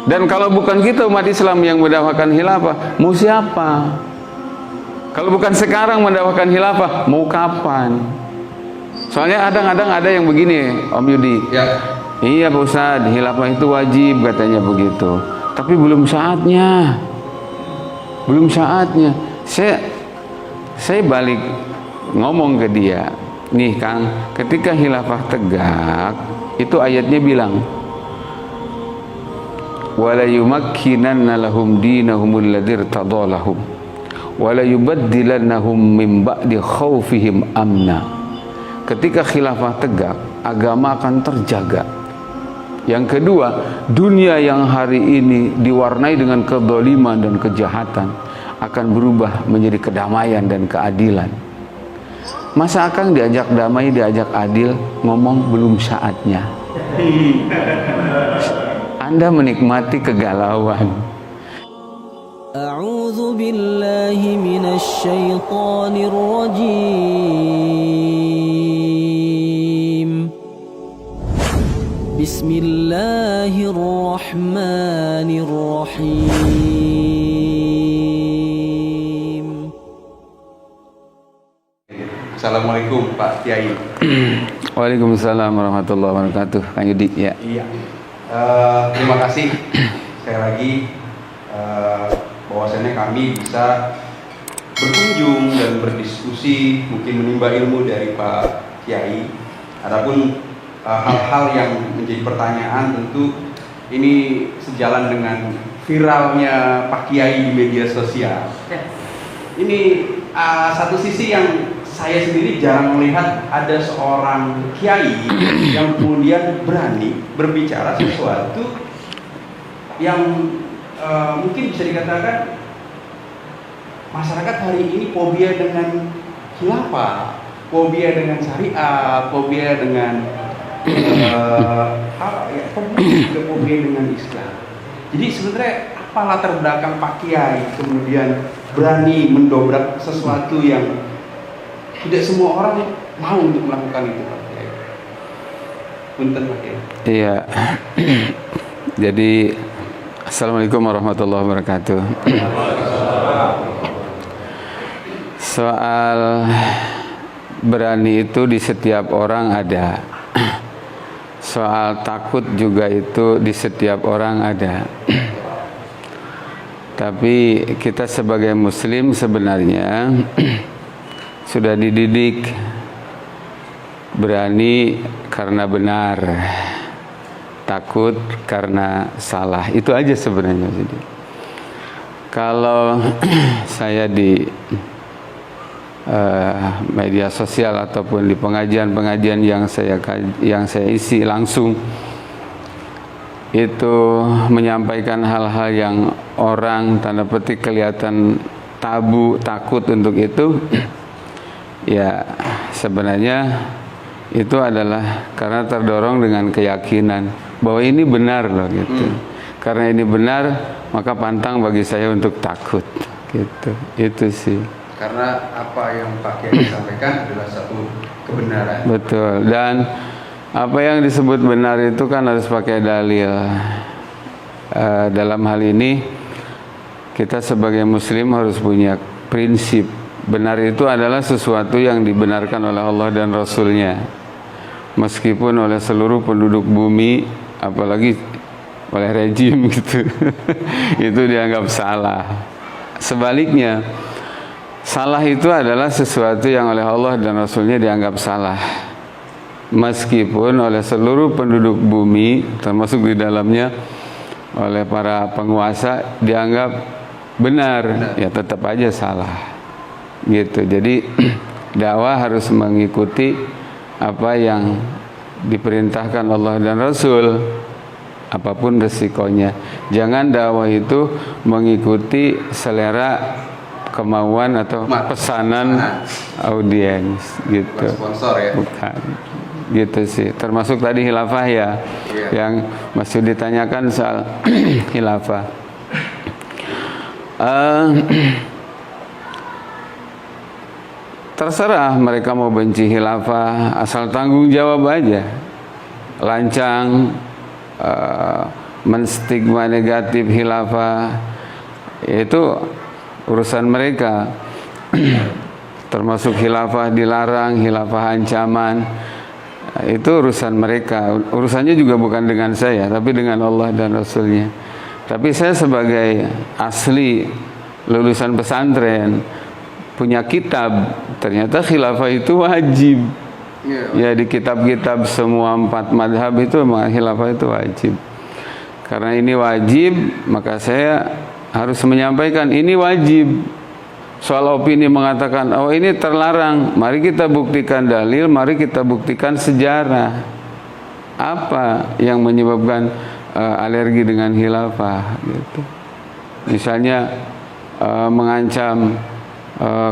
Dan kalau bukan kita umat Islam yang mendakwakan khilafah, mau siapa? Kalau bukan sekarang mendakwakan khilafah, mau kapan? Soalnya kadang-kadang ada yang begini, Om Yudi. Ya. Iya Pak Ustadz, khilafah itu wajib katanya begitu. Tapi belum saatnya. Belum saatnya. Saya balik ngomong ke dia, nih Kang, ketika khilafah tegak, itu ayatnya bilang, wala yumakkinanna lahum dinahumul ladzi irtadalahum wala yubaddilannahum min ba'di khaufihim amna. Ketika khilafah tegak, agama akan terjaga. Yang kedua, dunia yang hari ini diwarnai dengan kedzaliman dan kejahatan akan berubah menjadi kedamaian dan keadilan. Masa Akang diajak damai, diajak adil, ngomong belum saatnya. Anda menikmati kegalauan. A'udzu billahi minasy syaithanir rajim. Bismillahirrahmanirrahim. Assalamualaikum Pak Kiai. Waalaikumsalam warahmatullahi wabarakatuh. Kang Yudi, ya. Iya. Terima kasih sekali lagi bahwasannya kami bisa berkunjung dan berdiskusi, mungkin menimba ilmu dari Pak Kiai. Adapun hal-hal yang menjadi pertanyaan tentu ini sejalan dengan viralnya Pak Kiai di media sosial. Ini satu sisi yang saya sendiri jarang melihat ada seorang kiai yang kemudian berani berbicara sesuatu yang mungkin bisa dikatakan masyarakat hari ini fobia dengan khilafah, fobia dengan syariat, fobia dengan fobia dengan Islam. Jadi sebenarnya apa latar belakang Pak Kiai kemudian berani mendobrak sesuatu yang tidak semua orang mau untuk melakukan itu, Pak Kiai? Punten, Pak Kiai. Iya. Jadi Assalamualaikum warahmatullahi wabarakatuh. Soal berani itu di setiap orang ada. Soal takut juga itu di setiap orang ada. Tapi kita sebagai muslim sebenarnya sudah dididik berani karena benar, takut karena salah. Itu aja sebenarnya. Jadi kalau saya di media sosial ataupun di pengajian-pengajian yang saya isi langsung, itu menyampaikan hal-hal yang orang tanda petik kelihatan tabu, takut untuk itu, ya sebenarnya itu adalah karena terdorong dengan keyakinan bahwa ini benar loh gitu. Karena ini benar, maka pantang bagi saya untuk takut gitu. Itu sih. Karena apa yang Pak Kiai sampaikan adalah satu kebenaran. Betul. Dan apa yang disebut benar itu kan harus pakai dalil. Dalam hal ini kita sebagai muslim harus punya prinsip. Benar itu adalah sesuatu yang dibenarkan oleh Allah dan Rasulnya, meskipun oleh seluruh penduduk bumi, apalagi oleh rejim gitu itu dianggap salah. Sebaliknya, salah itu adalah sesuatu yang oleh Allah dan Rasulnya dianggap salah, meskipun oleh seluruh penduduk bumi, termasuk di dalamnya oleh para penguasa, dianggap benar. Ya tetap aja salah gitu. Jadi dakwah harus mengikuti apa yang diperintahkan Allah dan Rasul, apapun resikonya. Jangan dakwah itu mengikuti selera, kemauan atau pesanan audiens gitu. Sponsor ya. Bukan. Gitu sih. Termasuk tadi khilafah ya, yang masih ditanyakan soal khilafah. Terserah mereka mau benci khilafah, asal tanggung jawab aja, lancang, menstigma negatif khilafah, itu urusan mereka. Termasuk khilafah dilarang, khilafah ancaman, itu urusan mereka. Urusannya juga bukan dengan saya, tapi dengan Allah dan Rasulnya. Tapi saya sebagai asli lulusan pesantren, punya kitab, ternyata khilafah itu wajib. Ya, di kitab-kitab semua 4 madhab itu memang khilafah itu wajib. Karena ini wajib, maka saya harus menyampaikan ini wajib. Soal opini mengatakan, oh ini terlarang, mari kita buktikan dalil, mari kita buktikan sejarah. Apa yang menyebabkan alergi dengan khilafah gitu. Misalnya mengancam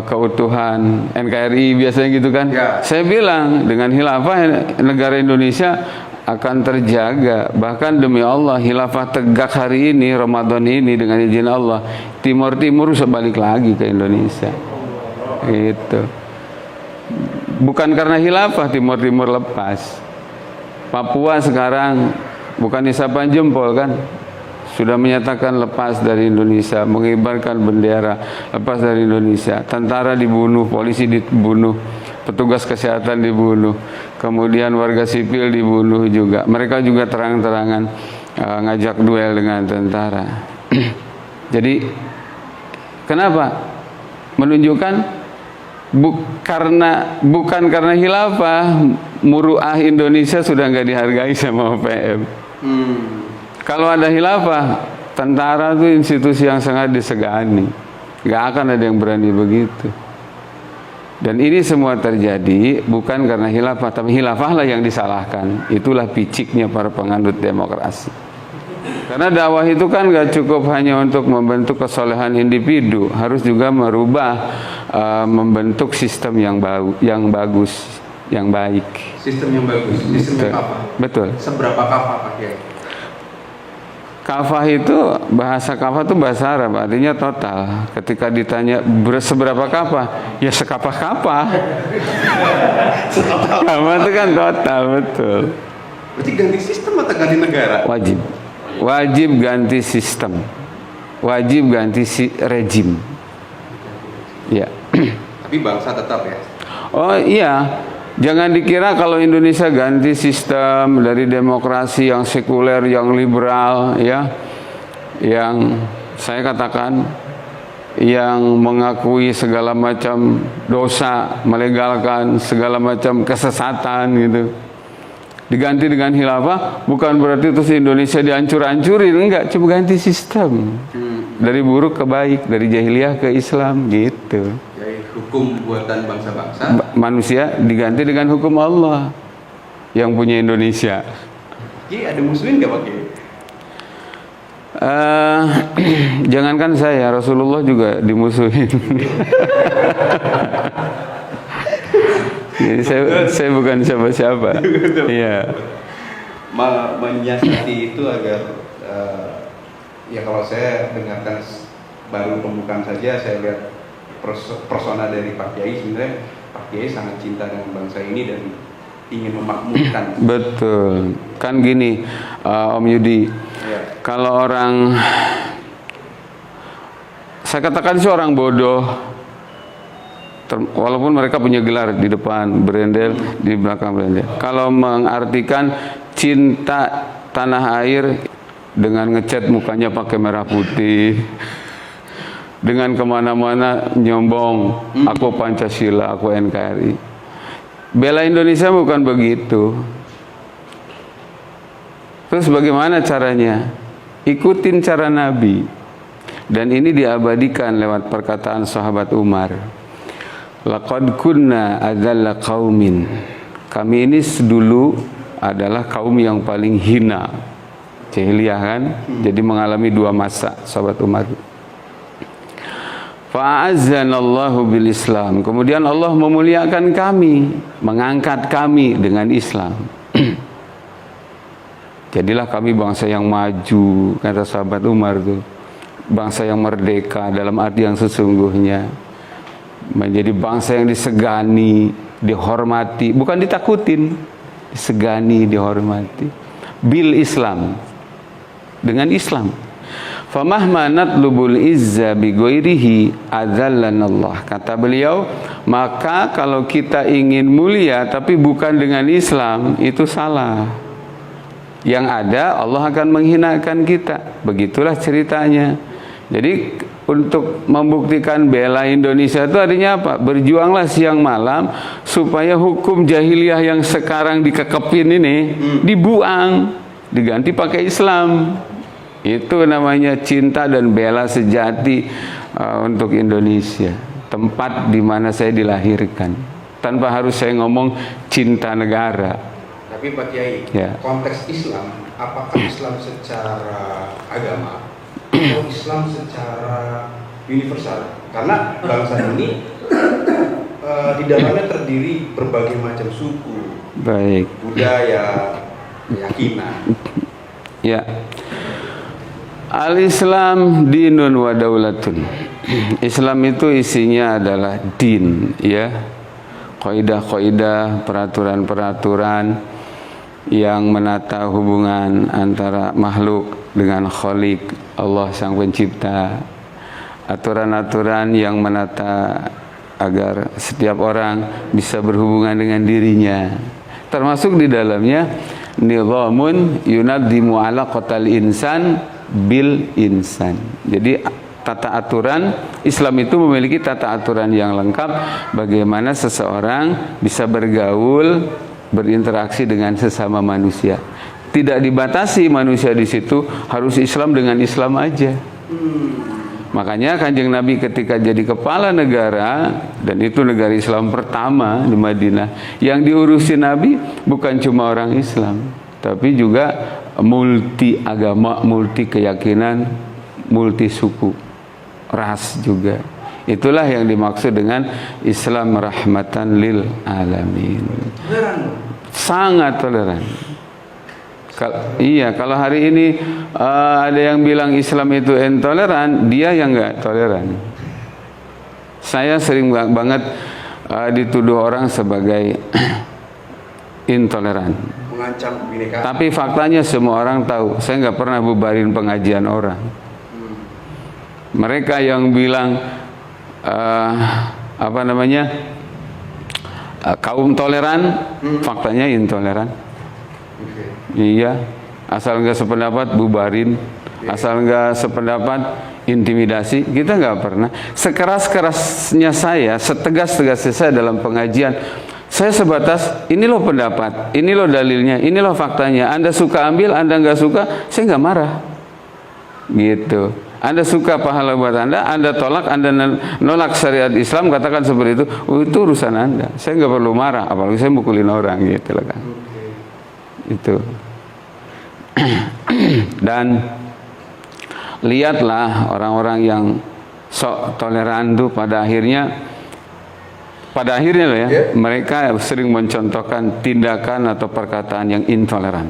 keutuhan NKRI biasanya gitu kan. Ya. Saya bilang dengan khilafah negara Indonesia akan terjaga. Bahkan demi Allah, khilafah tegak hari ini, Ramadan ini, dengan izin Allah, Timur bisa balik lagi ke Indonesia. Gitu. Bukan karena khilafah Timur lepas. Papua sekarang bukan isapan jempol kan, sudah menyatakan lepas dari Indonesia, mengibarkan bendera lepas dari Indonesia. Tentara dibunuh, polisi dibunuh, petugas kesehatan dibunuh, kemudian warga sipil dibunuh juga. Mereka juga terang-terangan ngajak duel dengan tentara. Jadi kenapa? Menunjukkan bukan karena khilafah, muruah Indonesia sudah nggak dihargai sama OPM. Kalau ada khilafah, tentara itu institusi yang sangat disegani, nggak akan ada yang berani begitu. Dan ini semua terjadi bukan karena khilafah, tapi khilafahlah yang disalahkan. Itulah piciknya para penganut demokrasi. Karena dakwah itu kan gak cukup hanya untuk membentuk kesolehan individu, harus juga merubah, membentuk sistem yang bagus, yang baik. Sistem yang bagus, sistem yang kafah. Betul. Seberapa kafah Pak Kiai? Kafah itu, bahasa kafah itu bahasa Arab, artinya total. Ketika ditanya seberapa kafah, ya sekafah-kafah. Kafah itu kan total, betul. Berarti ganti sistem atau ganti negara? Wajib ganti sistem. Wajib ganti rejim. Ya. Tapi bangsa tetap ya? Oh iya. Jangan dikira kalau Indonesia ganti sistem dari demokrasi yang sekuler, yang liberal, ya, yang saya katakan, yang mengakui segala macam dosa, melegalkan segala macam kesesatan gitu, diganti dengan khilafah, bukan berarti terus Indonesia dihancur-hancurin, enggak, cuma ganti sistem dari buruk ke baik, dari jahiliyah ke Islam gitu. Hukum buatan bangsa-bangsa manusia diganti dengan hukum Allah yang punya Indonesia. Iya, ada muslim nggak Pak Kiai? Jangankan saya, Rasulullah juga dimusuhin. Jadi saya bukan siapa-siapa. Iya. Menyiasati itu agar ya kalau saya dengarkan baru pembukaan saja, saya lihat persona dari Pak Kiai, sebenarnya Pak Kiai sangat cinta dengan bangsa ini dan ingin memakmurkan. Betul. Kan gini, Om Yudi, ya. Kalau orang, saya katakan itu orang bodoh, walaupun mereka punya gelar di depan berendel, di belakang berendel. Kalau mengartikan cinta tanah air dengan ngecat mukanya pakai merah putih, dengan kemana-mana nyombong, aku Pancasila, aku NKRI. Bela Indonesia bukan begitu. Terus bagaimana caranya? Ikutin cara Nabi. Dan ini diabadikan lewat perkataan sahabat Umar. Laqad kunna adzalla qaumin. Kami ini dulu adalah kaum yang paling hina. Jahiliyah kan? Jadi mengalami 2 masa sahabat Umar. Fa'azzanallahu bil Islam. Kemudian Allah memuliakan kami, mengangkat kami dengan Islam. Jadilah kami bangsa yang maju, kata sahabat Umar tuh. Bangsa yang merdeka dalam arti yang sesungguhnya. Menjadi bangsa yang disegani, dihormati, bukan ditakutin, disegani, dihormati. Bil Islam. dengan Islam. Famahma natlubul izza bi ghairihi adzallanallah. Kata beliau, maka kalau kita ingin mulia tapi bukan dengan Islam, itu salah. Yang ada Allah akan menghinakan kita. Begitulah ceritanya. Jadi untuk membuktikan bela Indonesia itu artinya apa? Berjuanglah siang malam supaya hukum jahiliyah yang sekarang dikekepin ini dibuang, diganti pakai Islam. Itu namanya cinta dan bela sejati untuk Indonesia, tempat di mana saya dilahirkan. Tanpa harus saya ngomong cinta negara. Tapi Pak Kiai, Ya. konteks Islam, apakah Islam secara agama atau Islam secara universal? Karena bangsa ini di dalamnya terdiri berbagai macam suku, Baik. budaya, keyakinan. Ya. Al-Islam dinun wa daulatun. Islam itu isinya adalah din, ya. Kaidah-kaidah, peraturan-peraturan yang menata hubungan antara makhluk dengan Khalik, Allah Sang Pencipta. Aturan-aturan yang menata agar setiap orang bisa berhubungan dengan dirinya. Termasuk di dalamnya nizamun yunaddimu alaqatal insan bil insan. Jadi tata aturan Islam itu memiliki tata aturan yang lengkap bagaimana seseorang bisa bergaul, berinteraksi dengan sesama manusia. Tidak dibatasi manusia di situ harus Islam dengan Islam aja. Makanya Kanjeng Nabi ketika jadi kepala negara, dan itu negara Islam pertama di Madinah, yang diurusi Nabi bukan cuma orang Islam, tapi juga multi agama, multi keyakinan, multi suku, ras juga. Itulah yang dimaksud dengan Islam rahmatan lil alamin. Sangat toleran. Iya, kalau hari ini ada yang bilang Islam itu intoleran, dia yang enggak toleran. Saya sering banget dituduh orang sebagai intoleran. Mengancam kebinekaan. Tapi faktanya semua orang tahu, saya nggak pernah bubarin pengajian orang. Mereka yang bilang kaum toleran, faktanya intoleran. Iya, asal nggak sependapat bubarin, asal nggak sependapat intimidasi, kita nggak pernah. Sekeras-kerasnya saya, setegas-tegasnya saya dalam pengajian, saya sebatas ini loh pendapat, ini loh dalilnya, ini loh faktanya. Anda suka ambil, Anda nggak suka, saya nggak marah. Gitu. Anda suka pahala buat Anda tolak, Anda nolak syariat Islam, katakan seperti itu. Oh, itu urusan Anda. Saya nggak perlu marah, apalagi saya mukulin orang gitu lah kan. Itu. Dan lihatlah orang-orang yang sok toleran tuh pada akhirnya loh ya, mereka sering mencontohkan tindakan atau perkataan yang intoleran.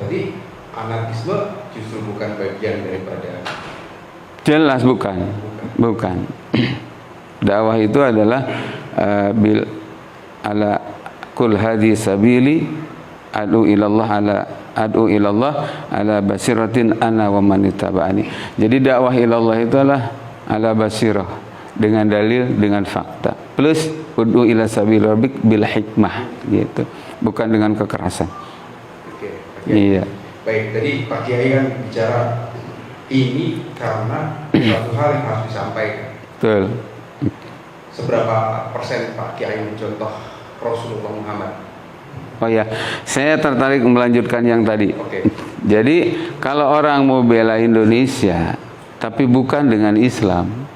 Jadi anarkisme justru bukan bagian daripada. Jelas bukan. Dakwah itu adalah bil ala kul hadi sabili adu ilallah ala basiratin ana wa man ittaba'ani. Jadi dakwah ilallah itu adalah ala basirah, dengan dalil, dengan fakta. Plus ud'u ila sabil rabbik bil hikmah gitu. Bukan dengan kekerasan. Oke. Iya. Baik, tadi Pak Kiai kan bicara ini karena suatu hal yang harus disampaikan. Betul. Seberapa persen Pak Kiai mencontoh Rasulullah Muhammad? Oh ya, saya tertarik melanjutkan yang tadi. Oke. Jadi kalau orang mau bela Indonesia tapi bukan dengan Islam,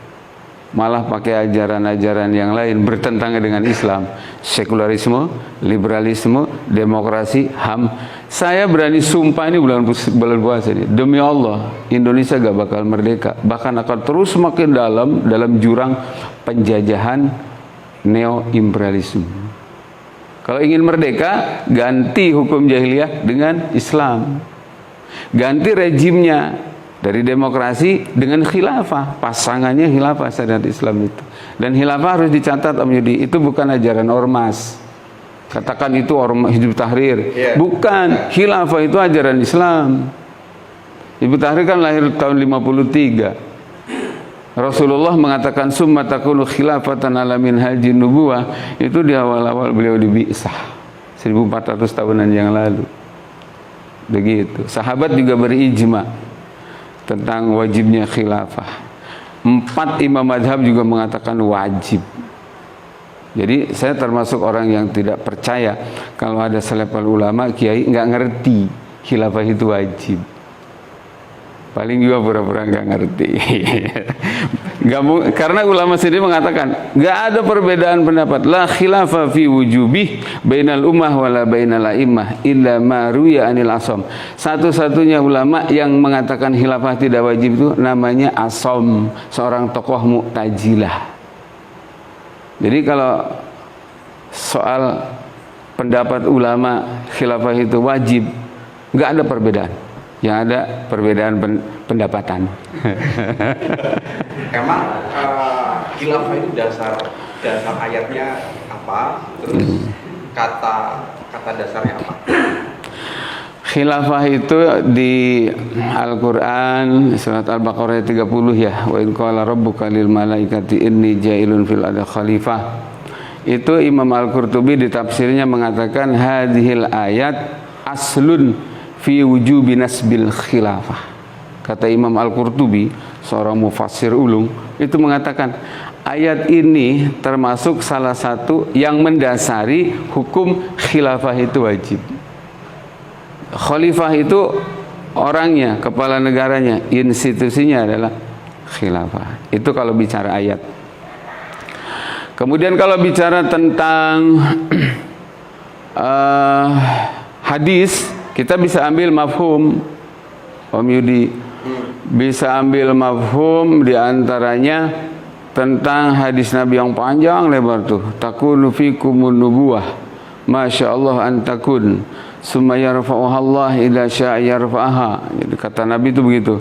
malah pakai ajaran-ajaran yang lain bertentangan dengan Islam, sekularisme, liberalisme, demokrasi, HAM. Saya berani sumpah ini bulan puasa ini, demi Allah Indonesia gak bakal merdeka, bahkan akan terus semakin dalam jurang penjajahan neo-imperialisme. Kalau ingin merdeka, ganti hukum jahiliyah dengan Islam, ganti rejimnya dari demokrasi dengan khilafah, pasangannya khilafah syariat Islam itu. Dan khilafah harus dicatat Om Yudi, itu bukan ajaran ormas. Katakan itu ormas Hizbut Tahrir. Bukan, khilafah itu ajaran Islam. Hizbut Tahrir kan lahir tahun 53. Rasulullah mengatakan summa takunu khilafatan ala minhajin nubuwah, itu di awal-awal beliau dibi'sah 1400 tahunan yang lalu. Begitu. Sahabat juga berijma tentang wajibnya khilafah. 4 imam madhab juga mengatakan wajib. Jadi saya termasuk orang yang tidak percaya kalau ada selevel ulama, kiai nggak ngerti khilafah itu wajib. Paling juga pura-pura nggak ngerti. Karena ulama sendiri mengatakan nggak ada perbedaan pendapat. La khilafah fi wujubih bainal ummah wala bainal a'immah illa ma ruya anil asom. Satu-satunya ulama yang mengatakan khilafah tidak wajib itu namanya Asom, seorang tokoh Mu'tazilah. Jadi kalau soal pendapat ulama khilafah itu wajib, nggak ada perbedaan. Yang ada perbedaan pendapatan. Emang khilafah itu dasar ayatnya apa? Terus kata dasarnya apa? Khilafah itu di Al-Quran surat Al-Baqarah 30 ya. Wa in qala rabbuka lil malaikati inni ja'ilun fil ardi khalifah. Itu Imam Al-Qurtubi di tafsirnya mengatakan hadhil ayat aslun fi wujubi nasbil khilafah. Kata Imam Al-Qurtubi, seorang mufassir ulung, itu mengatakan ayat ini termasuk salah satu yang mendasari hukum khilafah itu wajib. Khalifah itu orangnya, kepala negaranya, institusinya adalah khilafah. Itu kalau bicara ayat. Kemudian kalau bicara tentang hadis, kita bisa ambil mafhum, Om Yudi, bisa ambil mafhum diantaranya tentang hadis Nabi yang panjang lebar tuh. Takunu fikumun nubuwah, masya Allah antakun, summa yarfa'uha Allah ila sya'a yarfa'aha. Jadi kata Nabi itu begitu.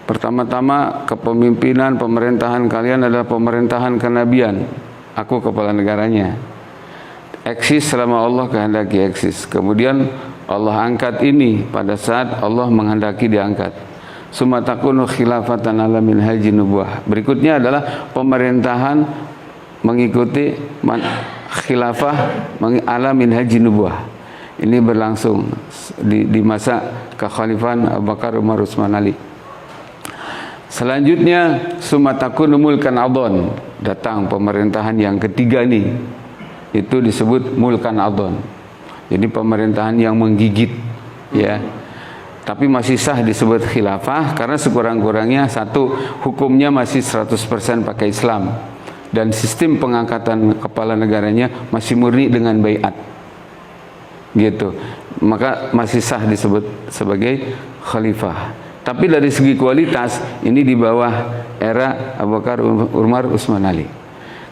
Pertama-tama kepemimpinan pemerintahan kalian adalah pemerintahan kenabian. Aku kepala negaranya. Eksis selama Allah kehendaki eksis. Kemudian Allah angkat ini pada saat Allah menghendaki diangkat. Summa takunu khilafatan ala minhajin nubuwah. Berikutnya adalah pemerintahan mengikuti khilafah ala minhajin nubuwah. Ini berlangsung di masa kekhalifahan Abu Bakar, Umar, Utsman, Ali. Selanjutnya summa takunu mulkan adon. Datang pemerintahan yang ketiga nih. Itu disebut mulkan adon. Jadi pemerintahan yang menggigit, ya. Tapi masih sah disebut khilafah karena sekurang-kurangnya satu, hukumnya masih 100% pakai Islam dan sistem pengangkatan kepala negaranya masih murni dengan baiat. Gitu. Maka masih sah disebut sebagai khalifah. Tapi dari segi kualitas ini di bawah era Abu Bakar, Umar, Utsman, Ali.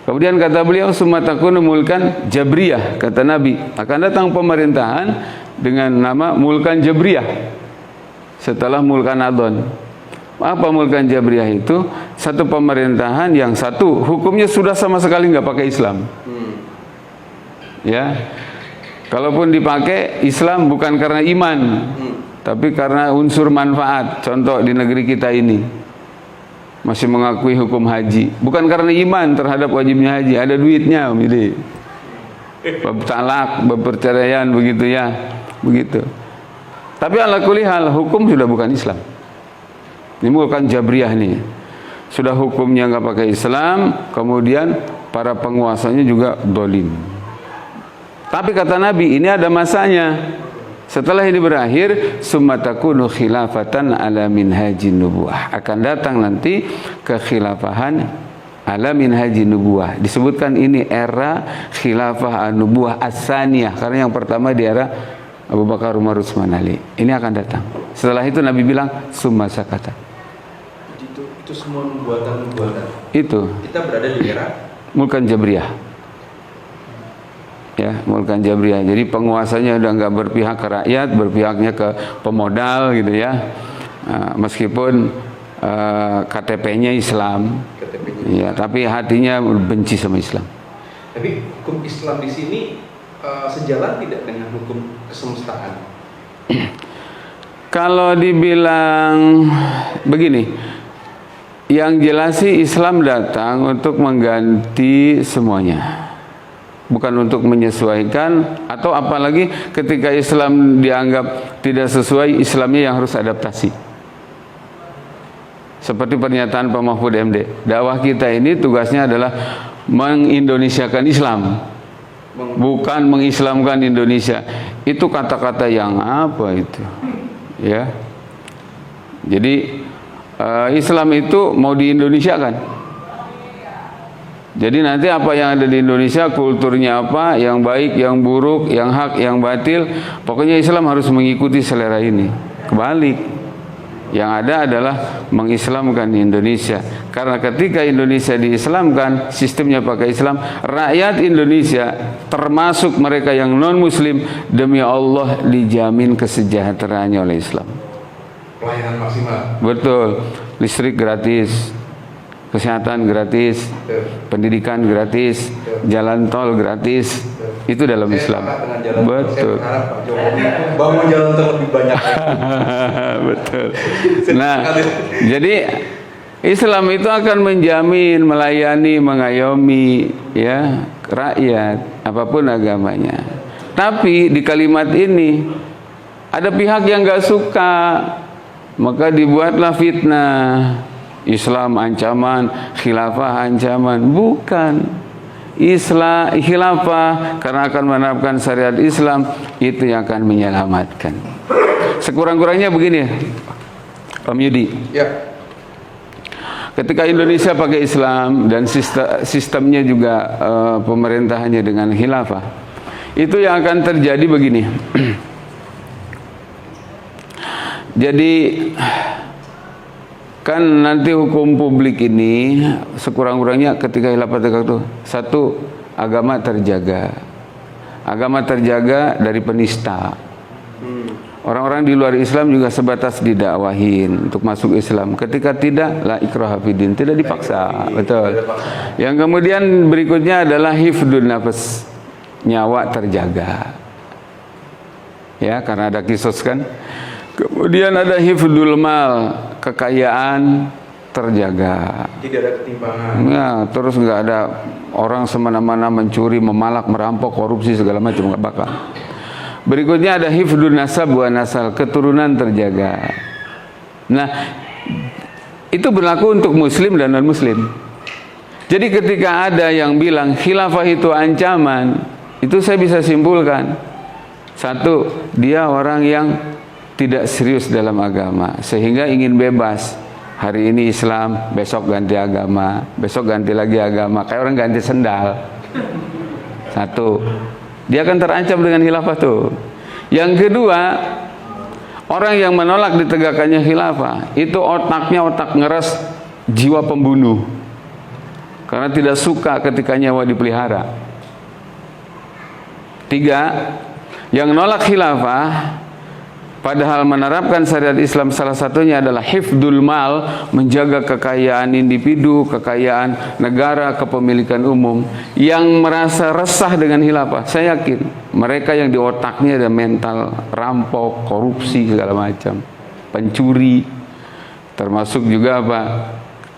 Kemudian kata beliau summa takunu mulkan jabriyah, kata Nabi akan datang pemerintahan dengan nama mulkan jabriyah setelah mulkan adon. Apa mulkan jabriyah itu? Satu pemerintahan yang satu hukumnya sudah sama sekali nggak pakai Islam. Ya, kalaupun dipakai Islam bukan karena iman, tapi karena unsur manfaat. Contoh di negeri kita ini masih mengakui hukum haji, bukan karena iman terhadap wajibnya haji, ada duitnya, Om Yudi. Bab talak, bab perceraian, begitu ya, begitu. Tapi ala kulli hal hukum sudah bukan Islam. Ini bukan jabriyah nih, sudah hukumnya nggak pakai Islam, kemudian para penguasanya juga dolim. Tapi kata Nabi ini ada masanya. Setelah ini berakhir, summa takunu khilafatan ala minhajin nubuwah. Akan datang nanti kekhilafahan ala minhajin nubuwah. Disebutkan ini era khilafah an-nubuwah as-saniyah karena yang pertama di era Abu Bakar, Umar, Utsman, Ali. Ini akan datang. Setelah itu Nabi bilang summa sakata. Itu semua nubuatan. Itu. Kita berada di era mulkan jabriyah. Ya, mulkan jabriyah. Jadi penguasanya udah nggak berpihak ke rakyat, berpihaknya ke pemodal gitu ya. Meskipun KTP-nya Islam, ya, tapi hatinya benci sama Islam. Tapi hukum Islam di sini sejalan tidak dengan hukum kesemestaan? Kalau dibilang begini, yang jelas sih Islam datang untuk mengganti semuanya, bukan untuk menyesuaikan, atau apalagi ketika Islam dianggap tidak sesuai, Islamnya yang harus adaptasi. Seperti pernyataan Pak Mahfud MD, dakwah kita ini tugasnya adalah mengindonesiakan Islam, bukan mengislamkan Indonesia. Itu kata-kata yang apa itu? Ya. Jadi Islam itu mau diindonesiakan. Jadi nanti apa yang ada di Indonesia, kulturnya apa, yang baik, yang buruk, yang hak, yang batil, pokoknya Islam harus mengikuti selera ini. Kebalik. Yang ada adalah mengislamkan Indonesia. Karena ketika Indonesia diislamkan, sistemnya pakai Islam, rakyat Indonesia termasuk mereka yang non-muslim, demi Allah dijamin kesejahteraannya oleh Islam. Pelayanan maksimal. Betul. Listrik gratis, kesehatan gratis, pendidikan gratis, jalan tol gratis. Itu dalam Islam. Betul. Saya berharap Pak Jokowi bangun jalan tol lebih banyak. Betul. Nah, jadi Islam itu akan menjamin, melayani, mengayomi ya rakyat apapun agamanya. Tapi di kalimat ini ada pihak yang nggak suka, maka dibuatlah fitnah. Islam ancaman, khilafah ancaman. Bukan. Islam khilafah karena akan menerapkan syariat Islam, itu yang akan menyelamatkan. Sekurang-kurangnya begini, Om Yudi. Ya. Ketika Indonesia pakai Islam dan sistemnya juga pemerintahannya dengan khilafah, itu yang akan terjadi begini. Jadi kan nanti hukum publik ini sekurang-kurangnya ketika khilafah tegak itu, satu, agama terjaga. Agama terjaga dari penista. Orang-orang di luar Islam juga sebatas didakwahin untuk masuk Islam. Ketika tidak, la ikraha fiddin, tidak dipaksa. Betul. Yang kemudian berikutnya adalah hifdun nafas, nyawa terjaga. Ya, karena ada kisos kan. Kemudian ada hifdul mal, kekayaan terjaga. Tidak ada ketimpangan. Ya, terus nggak ada orang semena-mena mencuri, memalak, merampok, korupsi segala macam, nggak bakal. Berikutnya ada hifdun nasab wa nasal, keturunan terjaga. Nah, itu berlaku untuk muslim dan non-muslim. Jadi ketika ada yang bilang khilafah itu ancaman, itu saya bisa simpulkan. Satu, dia orang yang tidak serius dalam agama, sehingga ingin bebas. Hari ini Islam, besok ganti agama, besok ganti lagi agama, kayak orang ganti sendal. Satu, dia akan terancam dengan khilafah tuh. Yang kedua, orang yang menolak ditegakkannya khilafah, itu otaknya otak ngeres, jiwa pembunuh, karena tidak suka ketika nyawa dipelihara. Tiga, yang nolak khilafah padahal menerapkan syariat Islam, salah satunya adalah hifdul mal, menjaga kekayaan individu, kekayaan negara, kepemilikan umum. Yang merasa resah dengan khilafah, saya yakin mereka yang di otaknya ada mental rampok, korupsi segala macam, pencuri, termasuk juga apa,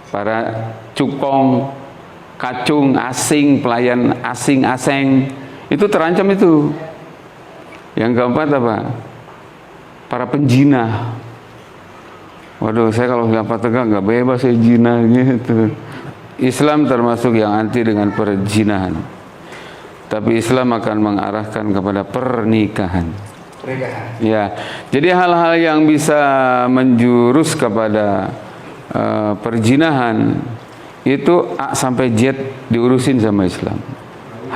para cukong, kacung asing, pelayan asing, itu terancam itu. Yang keempat apa? Para penjinah. Waduh, saya kalau khilafah tegak nggak bebas saya jinah gitu. Islam termasuk yang anti dengan perzinahan, tapi Islam akan mengarahkan kepada pernikahan. Ya, jadi hal-hal yang bisa menjurus kepada perzinahan itu A sampai Z diurusin sama Islam.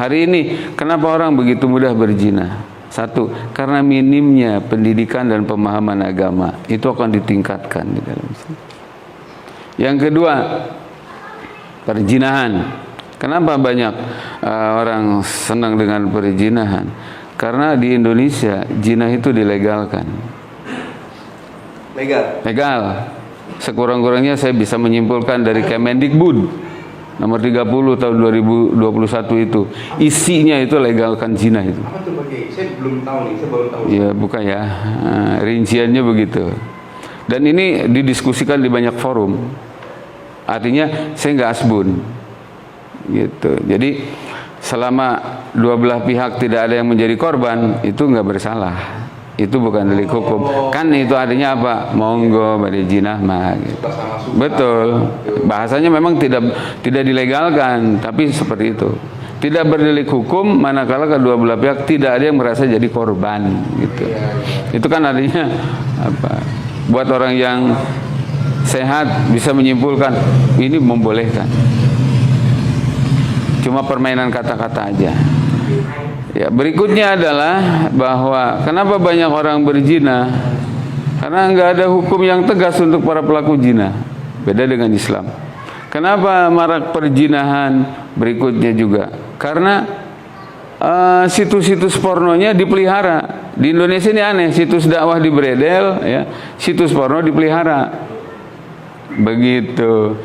Hari ini kenapa orang begitu mudah berzina? Satu, karena minimnya pendidikan dan pemahaman agama, itu akan ditingkatkan di dalam Islam. Yang kedua, perzinahan. Kenapa banyak orang senang dengan perzinahan? Karena di Indonesia zina itu dilegalkan. Legal. Legal. Sekurang-kurangnya saya bisa menyimpulkan dari Kemendikbud. nomor 30 tahun 2021 itu. Isinya itu legalkan zina itu. Apa tuh Pak Kiai? Saya belum tahu nih, saya baru tahu. Ya, buka ya. Nah, rinciannya begitu. Dan ini didiskusikan di banyak forum. Artinya saya nggak asbun. Gitu. Jadi selama dua belah pihak tidak ada yang menjadi korban, itu nggak bersalah. Itu bukan delik hukum. Kan itu artinya apa? Monggo bari jinah mah gitu. Betul. Bahasanya memang tidak dilegalkan, tapi seperti itu. Tidak berdelik hukum manakala kedua belah pihak tidak ada yang merasa jadi korban gitu. Itu kan artinya apa? Buat orang yang sehat bisa menyimpulkan ini membolehkan. Cuma permainan kata-kata aja. Ya, berikutnya adalah bahwa kenapa banyak orang berzina? Karena nggak ada hukum yang tegas untuk para pelaku zina. Beda dengan Islam. Kenapa marak perzinahan? Berikutnya juga karena situs-situs pornonya dipelihara. Di Indonesia ini aneh, situs dakwah dibredel, ya, situs porno dipelihara. Begitu.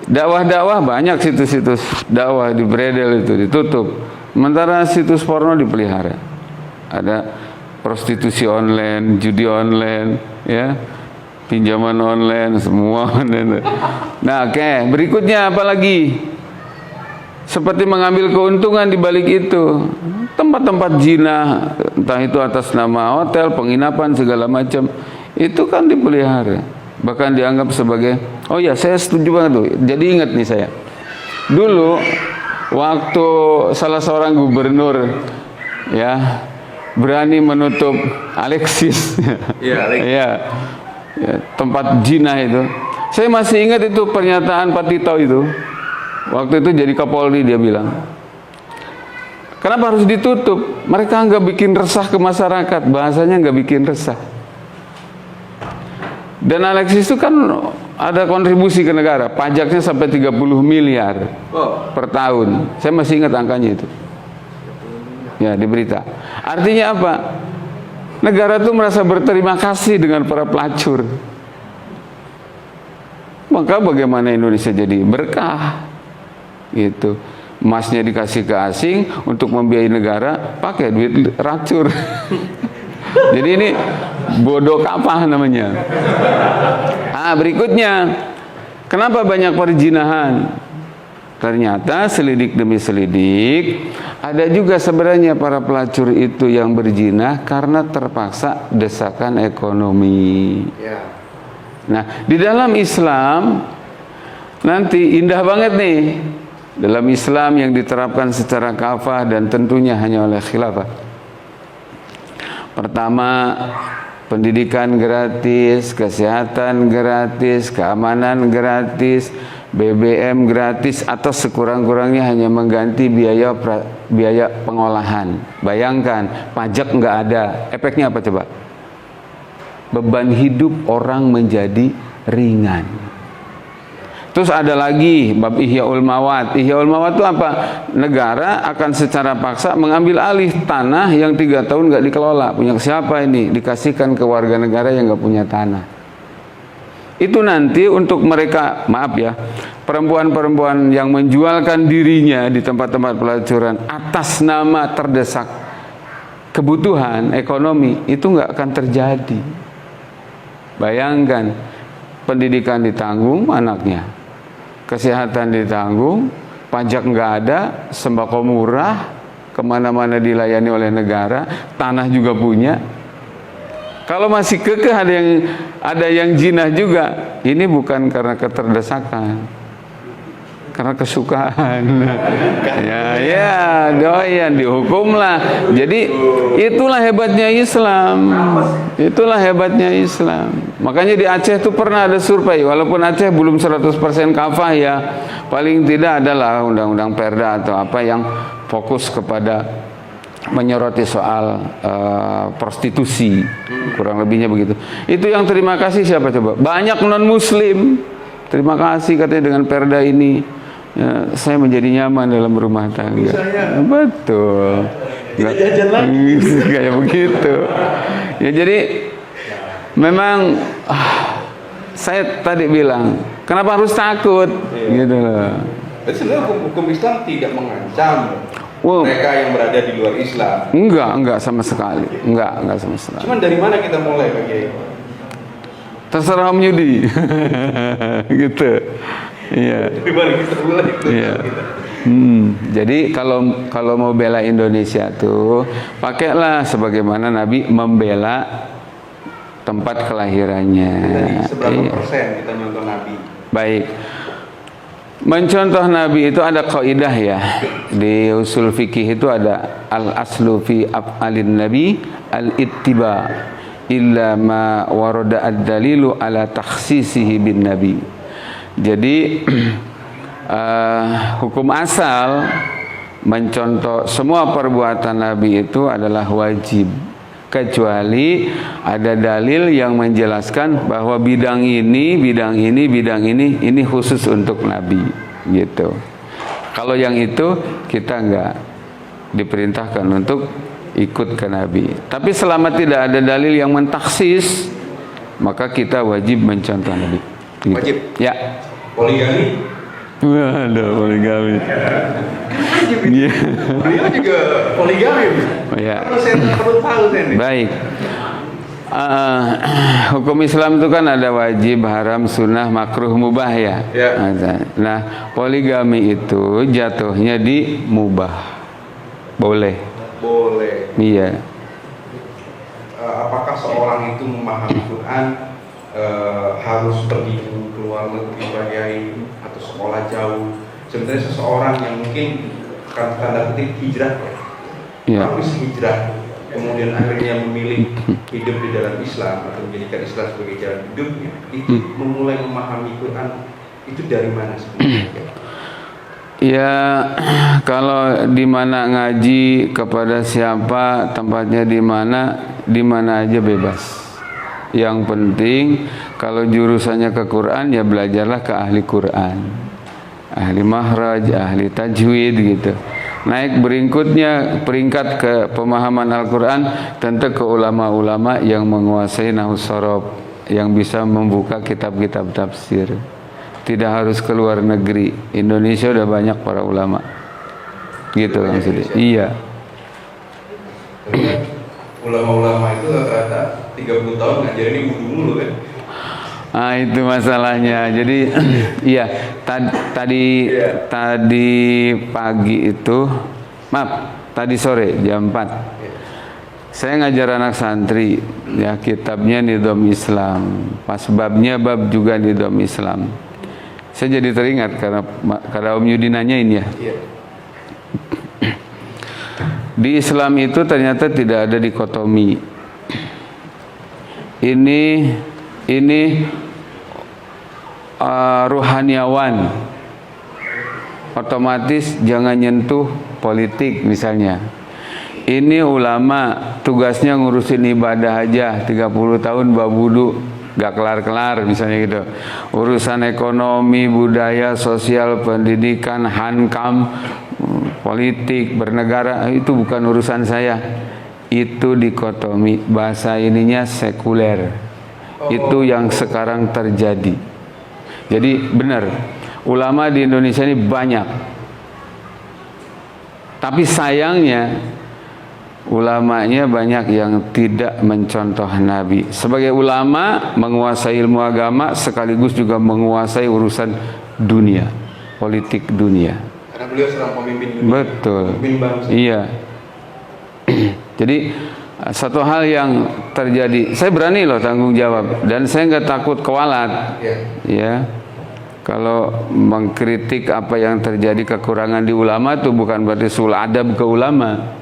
Dakwah-dakwah banyak situs-situs dakwah dibredel itu ditutup. Sementara situs porno dipelihara. Ada prostitusi online, judi online, ya, pinjaman online, semua online. Nah, oke, berikutnya apa lagi? Seperti mengambil keuntungan di balik itu. Tempat-tempat zina, entah itu atas nama hotel, penginapan segala macam, itu kan dipelihara. Bahkan dianggap sebagai, oh ya, saya setuju banget tuh. Jadi ingat nih saya. Dulu waktu salah seorang gubernur, ya, berani menutup Alexis, ya, tempat zina itu. Saya masih ingat itu pernyataan Pak Tito itu. Waktu itu jadi Kapolri dia bilang, kenapa harus ditutup? Mereka nggak bikin resah ke masyarakat, bahasanya nggak bikin resah. Dan Alexis itu kan ada kontribusi ke negara, pajaknya sampai 30 miliar per tahun. Saya masih ingat angkanya itu. Ya, di berita. Artinya apa? Negara itu merasa berterima kasih dengan para pelacur. Maka bagaimana Indonesia jadi berkah? Gitu. Emasnya dikasih ke asing untuk membiayai negara, pakai duit racur. Jadi ini bodoh kapah namanya. Berikutnya, kenapa banyak perzinahan? Ternyata selidik demi selidik, ada juga sebenarnya para pelacur itu yang berzina karena terpaksa desakan ekonomi. Nah, di dalam Islam nanti indah banget nih. Dalam Islam yang diterapkan secara kafah dan tentunya hanya oleh khilafah. Pertama, pendidikan gratis, kesehatan gratis, keamanan gratis, BBM gratis, atau sekurang-kurangnya hanya mengganti biaya pengolahan. Bayangkan, pajak nggak ada, efeknya apa coba? Beban hidup orang menjadi ringan. Terus ada lagi bab Ihyaul Mawat. Ihyaul Mawat itu apa? Negara akan secara paksa mengambil alih tanah yang 3 tahun nggak dikelola. Punya siapa ini? Dikasihkan ke warga negara yang nggak punya tanah. Itu nanti untuk mereka, maaf ya, perempuan-perempuan yang menjualkan dirinya di tempat-tempat pelacuran atas nama terdesak kebutuhan ekonomi, itu nggak akan terjadi. Bayangkan, pendidikan ditanggung anaknya, kesehatan ditanggung, pajak nggak ada, sembako murah, kemana-mana dilayani oleh negara, tanah juga punya. Kalau masih kekeh ada yang jinah juga, ini bukan karena keterdesakan, karena kesukaan. ya doyan dihukumlah. Jadi itulah hebatnya Islam. Itulah hebatnya Islam. Makanya di Aceh itu pernah ada survei, walaupun Aceh belum 100% kafah ya, paling tidak adalah undang-undang Perda atau apa yang fokus kepada menyoroti soal prostitusi, kurang lebihnya begitu. Itu yang terima kasih siapa coba? Banyak non-muslim. Terima kasih katanya dengan Perda ini, ya, saya menjadi nyaman dalam rumah tangga. Betul. Tidak jajan lagi. Kayak begitu. Ya, jadi memang saya tadi bilang, kenapa harus takut? Gitu loh. Jadi sebenarnya hukum Islam tidak mengancam Wow. mereka yang berada di luar Islam. Enggak sama sekali. Enggak sama sekali. Cuman dari mana kita mulai Pak Kiai? Terserah Om Yudi. Gitu. Iya. Dari mana kita mulai? Iya. Jadi kalau mau bela Indonesia tuh pakailah sebagaimana Nabi membela tempat kelahirannya. Jadi seberapa Iya. persen kita nyontoh Nabi? Baik. Mencontoh Nabi itu ada kaidah ya. Di usul fikih itu ada al-aslu fi af'alin nabi al-ittiba illa ma warada ad-dalilu ala takhsisihi bin nabi. Jadi hukum asal mencontoh semua perbuatan Nabi itu adalah wajib, kecuali ada dalil yang menjelaskan bahwa bidang ini khusus untuk Nabi gitu. Kalau yang itu kita enggak diperintahkan untuk ikut ke Nabi. Tapi selama tidak ada dalil yang mentaksis, maka kita wajib mencontoh Nabi gitu. Wajib. Ya. Poligami. Waduh, poligami. Iya. Beliau juga poligami. Ya. Perlu tahu saya nih. Baik. Hukum Islam itu kan ada wajib, haram, sunnah, makruh, mubah ya. Ya. Nah, poligami itu jatuhnya di mubah. Boleh. Boleh. Iya. Apakah seorang itu memahami Quran harus pergi keluar negeri Pak Kiai atau sekolah jauh? Sebenarnya seseorang yang mungkin tanda kutip hijrah Iya. harus hijrah, kemudian akhirnya memilih hidup di dalam Islam atau menjadikan Islam sebagai jalan hidupnya, itu memulai memahami Quran itu dari mana sebenarnya? Ya, kalau di mana ngaji, kepada siapa, tempatnya di mana aja bebas. Yang penting kalau jurusannya ke Quran, ya belajarlah ke ahli Quran, ahli mahraj, ahli tajwid gitu. Naik peringkat ke pemahaman Al-Quran, tentu ke ulama-ulama yang menguasai nahwu shorof, yang bisa membuka kitab-kitab tafsir. Tidak harus ke luar negeri. Indonesia udah banyak para ulama. Gitu Kang Sudi. Iya. Ulama-ulama itu rata-rata 30 tahun ngajarin wudu mulu kan? Ah, itu masalahnya. Jadi iya, tadi pagi itu, tadi sore jam 4. Saya ngajar anak santri, ya kitabnya Nidham Islam. Pas babnya bab juga Nidham Islam. Saya jadi teringat karena Om Yudi nanyain ya. Iya. Di Islam itu ternyata tidak ada dikotomi. Ini ruhaniawan, otomatis jangan nyentuh politik misalnya. Ini ulama tugasnya ngurusin ibadah aja, 30 tahun babudu gak kelar-kelar misalnya gitu. Urusan ekonomi, budaya, sosial, pendidikan, hankam, politik, bernegara, itu bukan urusan saya. Itu dikotomi, bahasa ininya sekuler. Itu yang sekarang terjadi. Jadi benar, ulama di Indonesia ini banyak. Tapi sayangnya ulamanya banyak yang tidak mencontoh Nabi. Sebagai ulama menguasai ilmu agama sekaligus juga menguasai urusan dunia, politik dunia. Karena beliau seorang pemimpin dunia. Betul. Pemimpin bangsa. Iya. Jadi satu hal yang terjadi, saya berani loh tanggung jawab dan saya nggak takut kewalat. Iya. Ya. Kalau mengkritik apa yang terjadi kekurangan di ulama itu bukan berarti sul adab ke ulama.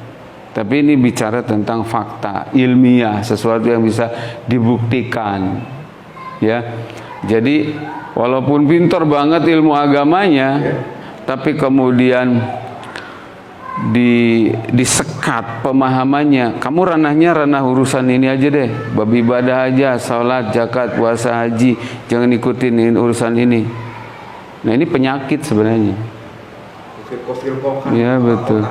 Tapi ini bicara tentang fakta ilmiah, sesuatu yang bisa dibuktikan. Ya. Jadi walaupun pintar banget ilmu agamanya, tapi kemudian disekat pemahamannya. Kamu ranahnya ranah urusan ini aja deh, bab ibadah aja, salat, zakat, puasa, haji, jangan ikutin urusan ini. Nah, ini penyakit sebenarnya. Ya, betul.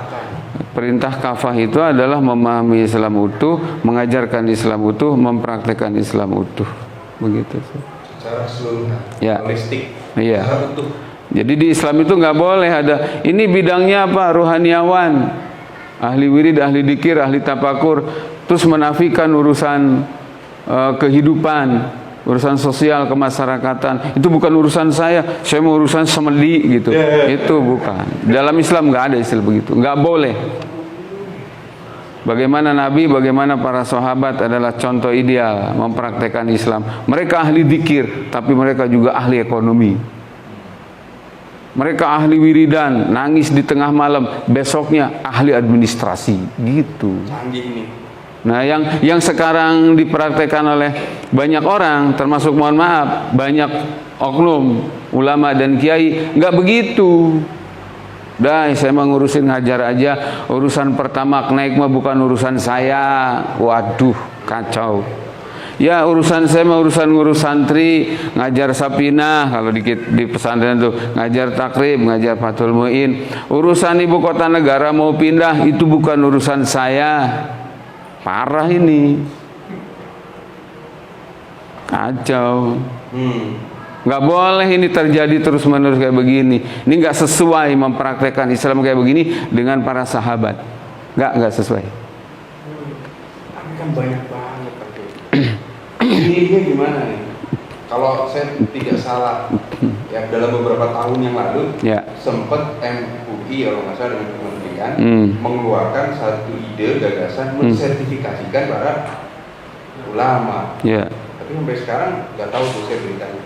Perintah kafah itu adalah memahami Islam utuh, mengajarkan Islam utuh, mempraktekkan Islam utuh. Begitu. Secara keseluruhan, Ya. holistik, Iya. secara utuh. Jadi di Islam itu nggak boleh ada ini bidangnya apa, rohaniawan, ahli wirid, ahli dikir, ahli tapakur, terus menafikan urusan kehidupan, urusan sosial kemasyarakatan. Itu bukan urusan saya mau urusan semedi gitu. Itu bukan. Dalam Islam nggak ada istilah begitu, nggak boleh. Bagaimana Nabi, bagaimana para sahabat adalah contoh ideal mempraktekkan Islam. Mereka ahli dikir, tapi mereka juga ahli ekonomi. Mereka ahli wiridan, nangis di tengah malam, besoknya ahli administrasi, gitu. Canggih ini. Nah, yang sekarang dipraktekkan oleh banyak orang, termasuk mohon maaf, banyak oknum ulama dan kiai, nggak begitu. Dah, saya mau ngurusin ngajar aja, urusan pertama naik mah bukan urusan saya. Waduh, kacau. Ya, urusan saya mah urusan ngurus santri, ngajar sapinah, kalau di pesantren tuh ngajar takrib, ngajar fathul muin. Urusan ibu kota negara mau pindah, itu bukan urusan saya. Parah ini. Kacau. Nggak boleh ini terjadi terus menerus kayak begini. Ini nggak sesuai mempraktekkan Islam kayak begini dengan para sahabat. Nggak sesuai. Tapi kan banyak banget. Ini gimana nih? Kalau saya tidak salah, ya dalam beberapa tahun yang lalu, sempat MUI kalau nggak salah dengan kementerian mengeluarkan satu ide gagasan mensertifikasikan para ulama. Tapi sampai sekarang nggak tahu tuh saya beritanya.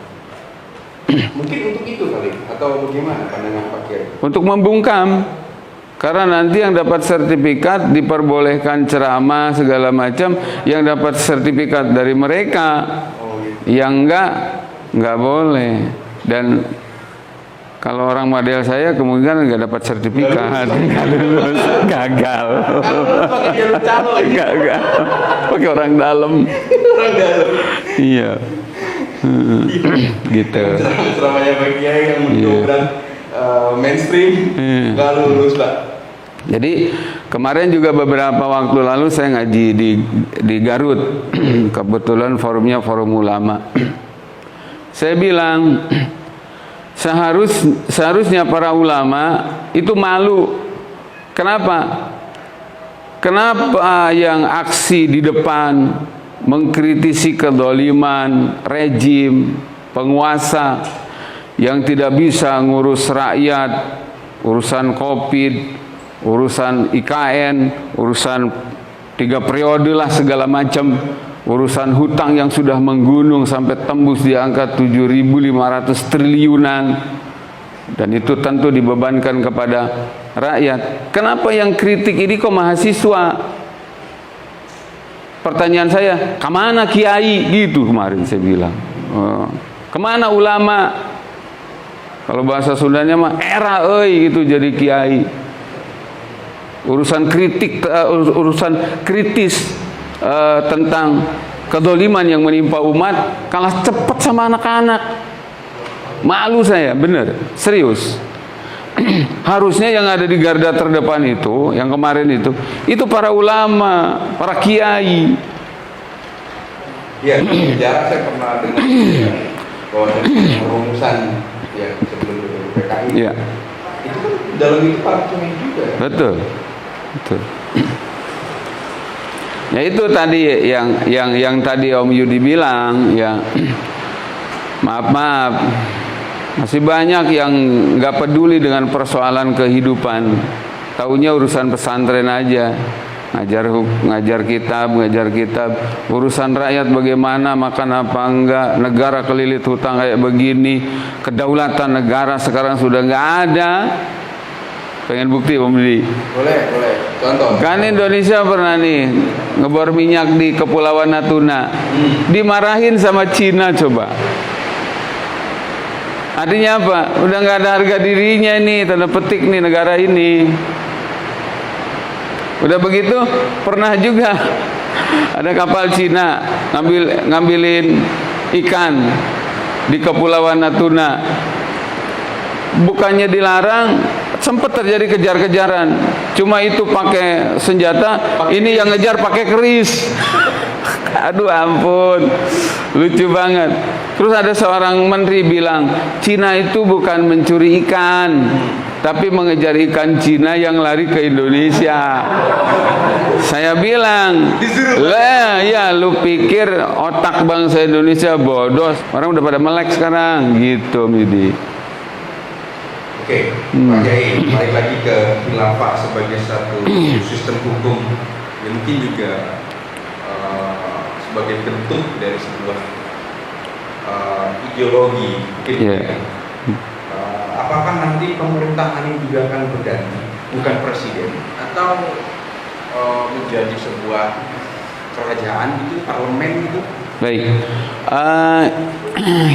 Mungkin untuk itu kali, atau bagaimana pandangan Pak Kiai? Untuk membungkam, karena nanti yang dapat sertifikat diperbolehkan ceramah segala macam, yang dapat sertifikat dari mereka, yang enggak boleh. Dan kalau orang model saya kemungkinan nggak dapat sertifikat, nggak lulus, gagal. Pakai jalur calo, gagal, pakai orang dalam. Orang dalam. Iya. Gitu. Selamanya Pak Kiai yang mendobrak mainstream nggak lulus, Pak. Jadi kemarin juga beberapa waktu lalu saya ngaji di Garut. Kebetulan forumnya forum ulama. Saya bilang seharusnya para ulama itu malu. Kenapa? Kenapa yang aksi di depan mengkritisi kedoliman rejim penguasa yang tidak bisa ngurus rakyat, urusan COVID, urusan IKN, urusan 3 periode lah segala macam, urusan hutang yang sudah menggunung sampai tembus di angka 7.500 triliunan, dan itu tentu dibebankan kepada rakyat. Kenapa yang kritik ini kok mahasiswa? Pertanyaan saya, kemana kiai? Gitu kemarin saya bilang. Kemana ulama? Kalau bahasa Sundanya mah era gitu jadi kiai. Urusan kritis tentang kedoliman yang menimpa umat kalah cepat sama anak-anak. Malu saya, bener, serius. Harusnya yang ada di garda terdepan itu, yang kemarin itu para ulama, para kiai. Ya, sejarah saya pernah dengar bahwa rumusan ya sebelum PKI. Ya. Itu kan dalam itu para kiai juga. Betul. Ya itu tadi yang tadi Om Yudi bilang ya. Maaf. Masih banyak yang nggak peduli dengan persoalan kehidupan, taunya urusan pesantren aja, ngajar kitab, urusan rakyat bagaimana makan apa enggak, negara kelilit hutang kayak begini, kedaulatan negara sekarang sudah nggak ada. Pengen bukti Om Didi? Boleh, contoh. Kan Indonesia pernah nih ngebor minyak di Kepulauan Natuna, dimarahin sama Cina coba. Artinya apa? Udah nggak ada harga dirinya nih, tanda petik nih negara ini. Udah begitu, pernah juga ada kapal Cina ngambilin ikan di Kepulauan Natuna. Bukannya dilarang, sempat terjadi kejar-kejaran. Cuma itu pakai senjata, ini yang ngejar pakai keris. Aduh ampun, lucu banget. Terus ada seorang menteri bilang, Cina itu bukan mencuri ikan, tapi mengejar ikan Cina yang lari ke Indonesia. Saya bilang, lah ya lu pikir otak bangsa Indonesia bodoh? Orang udah pada melek sekarang, gitu Midi. Oke, Pak Kiai, balik lagi ke khilafah sebagai satu sistem hukum yang mungkin juga sebagai bentuk dari sebuah ideologi. Yeah. Apakah nanti pemerintahan ini juga akan berganti, bukan presiden, atau menjadi sebuah kerajaan gitu, parlemen gitu? Baik,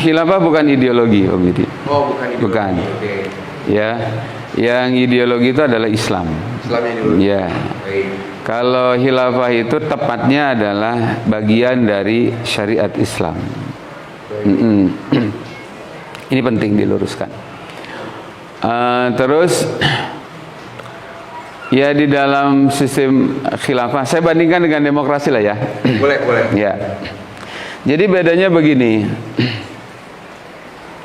khilafah bukan ideologi, Om Yudi. Oh, bukan ideologi. Bukan. Oke. Ya, yang ideologi itu adalah Islam. Islam yang ideologi. Ya. Baik. Kalau khilafah itu tepatnya adalah bagian dari syariat Islam. Ini penting diluruskan. Terus, ya di dalam sistem khilafah, saya bandingkan dengan demokrasi lah ya. Boleh, boleh. Ya. Jadi bedanya begini,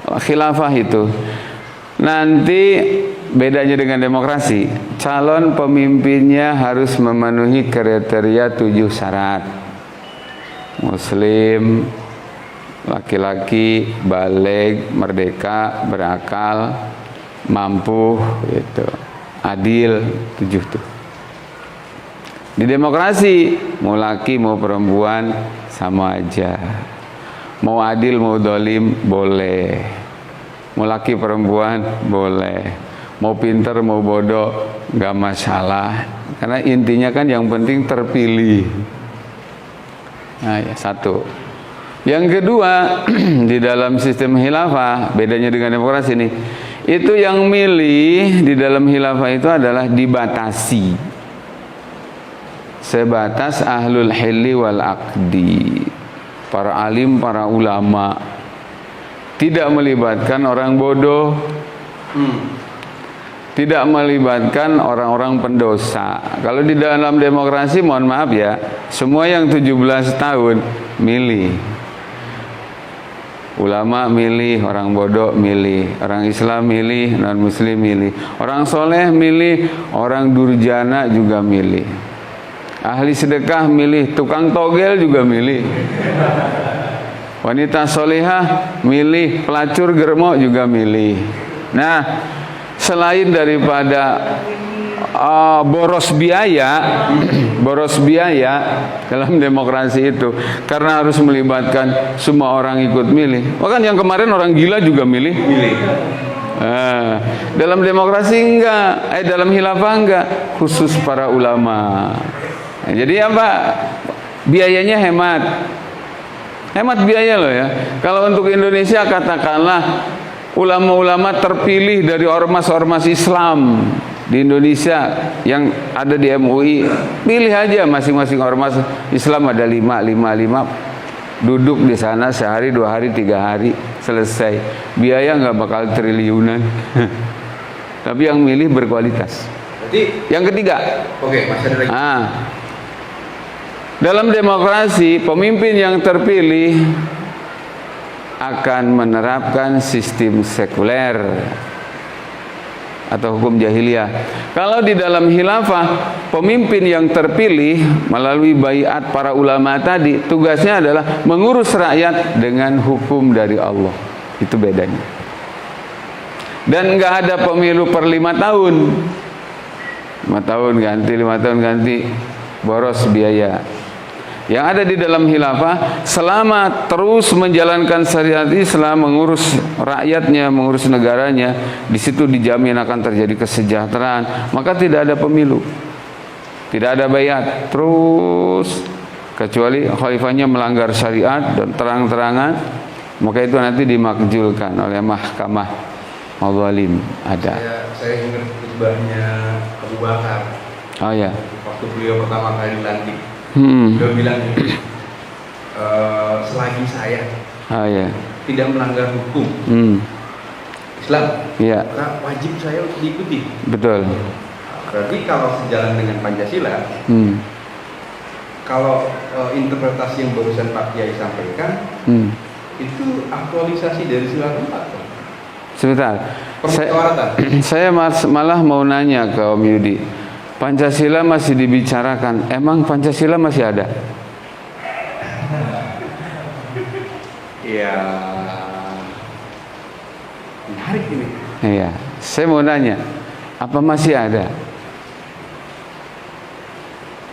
khilafah itu nanti bedanya dengan demokrasi, calon pemimpinnya harus memenuhi kriteria 7 syarat. Muslim, laki-laki, baligh, merdeka, berakal, mampu, gitu. Adil, 7 tuh. Di demokrasi, mau laki mau perempuan sama aja. Mau adil mau dolim boleh. Mau laki perempuan boleh. Mau pinter mau bodoh nggak masalah. Karena intinya kan yang penting terpilih. Nah ya, satu. Yang kedua, di dalam sistem khilafah, bedanya dengan demokrasi nih, itu yang milih di dalam khilafah itu adalah dibatasi. Sebatas ahlul hilli wal aqdi, para alim, para ulama, tidak melibatkan orang bodoh, tidak melibatkan orang-orang pendosa. Kalau di dalam demokrasi, mohon maaf ya, semua yang 17 tahun milih. Ulama milih, orang bodoh milih, orang Islam milih, non muslim milih, orang soleh milih, orang durjana juga milih. Ahli sedekah milih, tukang togel juga milih. Wanita solehah milih, pelacur germo juga milih. Nah, selain daripada boros biaya dalam demokrasi itu, karena harus melibatkan semua orang ikut milih. Bahkan yang kemarin orang gila juga milih. Dalam demokrasi enggak, dalam khilafah enggak, khusus para ulama. Jadi apa? Biayanya hemat biaya loh ya. Kalau untuk Indonesia katakanlah ulama-ulama terpilih dari ormas-ormas Islam di Indonesia yang ada di MUI, pilih aja masing-masing ormas Islam ada 5 duduk di sana sehari, 2 hari, 3 hari, selesai. Biaya nggak bakal triliunan. Tapi yang milih berkualitas. Jadi yang ketiga, oke, masih ada lagi. Dalam demokrasi, pemimpin yang terpilih akan menerapkan sistem sekuler atau hukum jahiliyah. Kalau di dalam khilafah, pemimpin yang terpilih melalui baiat para ulama tadi, tugasnya adalah mengurus rakyat dengan hukum dari Allah. Itu bedanya. Dan nggak ada pemilu per 5 tahun. 5 tahun ganti, 5 tahun ganti, boros biaya. Yang ada di dalam khilafah, selama terus menjalankan syariat Islam, mengurus rakyatnya, mengurus negaranya, di situ dijamin akan terjadi kesejahteraan, maka tidak ada pemilu, tidak ada baiat, terus kecuali khalifahnya melanggar syariat dan terang-terangan, maka itu nanti dimakjulkan oleh mahkamah al-zalim. Ada. Saya ingat khutbahnya Abu Bakar. Oh ya. Waktu beliau pertama kali dilantik. Beliau bilang selagi saya tidak melanggar hukum Islam, maka wajib saya untuk diikuti. Betul. Berarti kalau sejalan dengan Pancasila, kalau interpretasi yang barusan Pak Kiai sampaikan, itu aktualisasi dari sila keempat. Sebentar. Permusyawaratan. Saya malah mau nanya ke Om Yudi. Pancasila masih dibicarakan. Emang Pancasila masih ada? Ya, menarik ini. Iya. Saya mau nanya, apa masih ada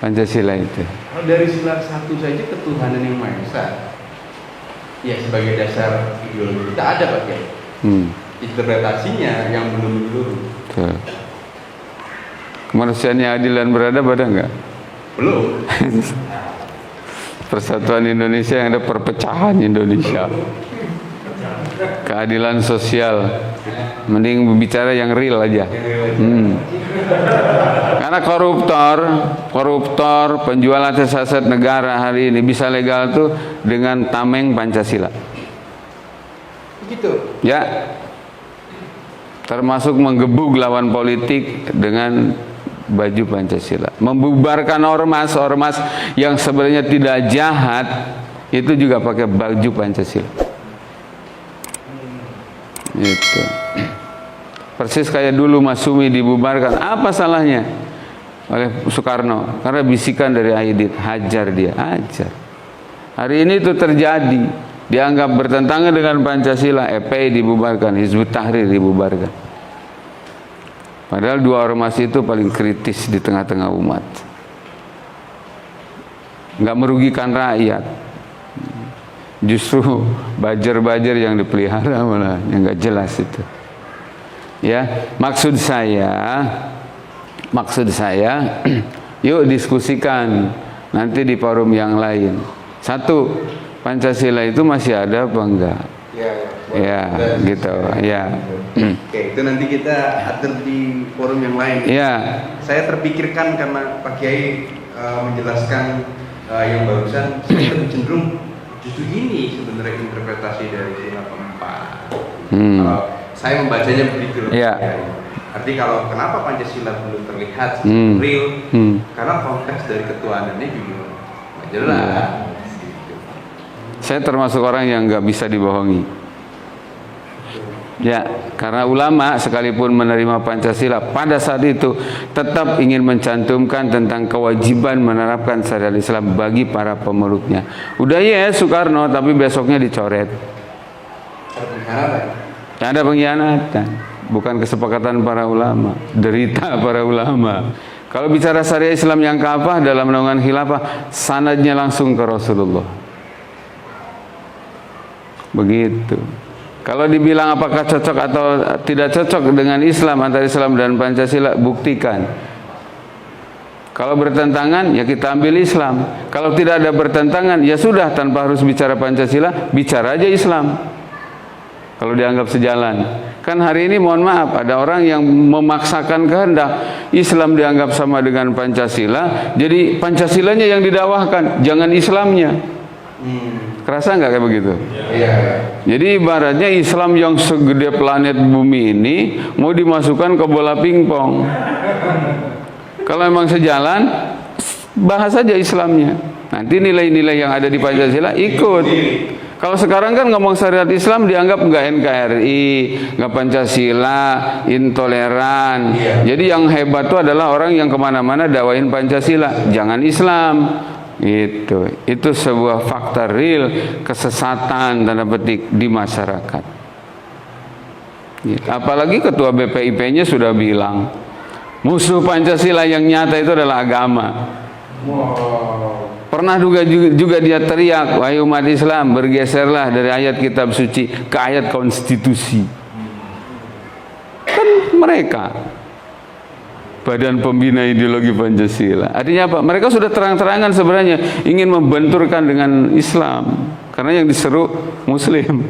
Pancasila itu? Kalau dari sila satu saja ketuhanan yang Maha Esa, ya sebagai dasar ideologi kita ada Pak Kiai. Interpretasinya yang belum menyeluruh. Betul. Kemanusiaan yang adil dan beradab ada nggak? Belum. Persatuan Indonesia yang ada perpecahan Indonesia. Keadilan sosial. Mending bicara yang real aja. Karena koruptor, penjual aset-aset negara hari ini bisa legal tuh dengan tameng Pancasila. Begitu. Ya. Termasuk menggebuk lawan politik dengan baju Pancasila. Membubarkan ormas yang sebenarnya tidak jahat itu juga pakai baju Pancasila. Itu. Persis kayak dulu Masumi dibubarkan. Apa salahnya? Oleh Soekarno. Karena bisikan dari Aidit, hajar dia, hajar. Hari ini itu terjadi. Dianggap bertentangan dengan Pancasila, EPI dibubarkan, Hizbut Tahrir dibubarkan. Padahal dua ormas itu paling kritis di tengah-tengah umat. Nggak merugikan rakyat. Justru bajar-bajar yang dipelihara malah yang nggak jelas itu. Ya, maksud saya, yuk diskusikan nanti di forum yang lain. Satu, Pancasila itu masih ada apa enggak? Ya, gitu. Ya. Oke, itu nanti kita atur di forum yang lain. Ya. Saya terpikirkan karena Pak Kiai menjelaskan yang barusan, saya cenderung justru ini sebenarnya interpretasi dari sila keempat. Kalau saya membacanya begitu. Ya. Arti kalau kenapa Pancasila belum terlihat real? Karena konteks dari ketuhanannya juga jelas. Saya termasuk orang yang nggak bisa dibohongi. Ya, karena ulama sekalipun menerima Pancasila pada saat itu tetap ingin mencantumkan tentang kewajiban menerapkan syariat Islam bagi para pemeluknya. Udah ya Soekarno, tapi besoknya dicoret. Ada pengkhianatan, bukan kesepakatan para ulama, derita para ulama. Kalau bicara syariat Islam yang kafah dalam naungan khilafah, sanadnya langsung ke Rasulullah. Begitu. Kalau dibilang apakah cocok atau tidak cocok dengan Islam, antara Islam dan Pancasila, buktikan. Kalau bertentangan, ya kita ambil Islam. Kalau tidak ada bertentangan, ya sudah, tanpa harus bicara Pancasila, bicara aja Islam. Kalau dianggap sejalan. Kan hari ini mohon maaf, ada orang yang memaksakan kehendak Islam dianggap sama dengan Pancasila, jadi Pancasilanya yang didakwahkan, jangan Islamnya. Kerasa nggak kayak begitu? Iya. Jadi ibaratnya Islam yang segede planet bumi ini mau dimasukkan ke bola pingpong. Kalau emang sejalan, bahas saja Islamnya. Nanti nilai-nilai yang ada di Pancasila ikut. Kalau sekarang kan ngomong syariat Islam dianggap nggak NKRI, nggak Pancasila, intoleran. Jadi yang hebat itu adalah orang yang kemana-mana dakwain Pancasila, jangan Islam. Itu sebuah fakta real kesesatan tanda petik di masyarakat. Apalagi ketua BPIP-nya sudah bilang musuh Pancasila yang nyata itu adalah agama. Pernah juga dia teriak, wahai umat Islam, bergeserlah dari ayat kitab suci ke ayat konstitusi. Kan mereka Badan Pembina Ideologi Pancasila. Artinya apa? Mereka sudah terang-terangan sebenarnya ingin membenturkan dengan Islam, karena yang diseru Muslim.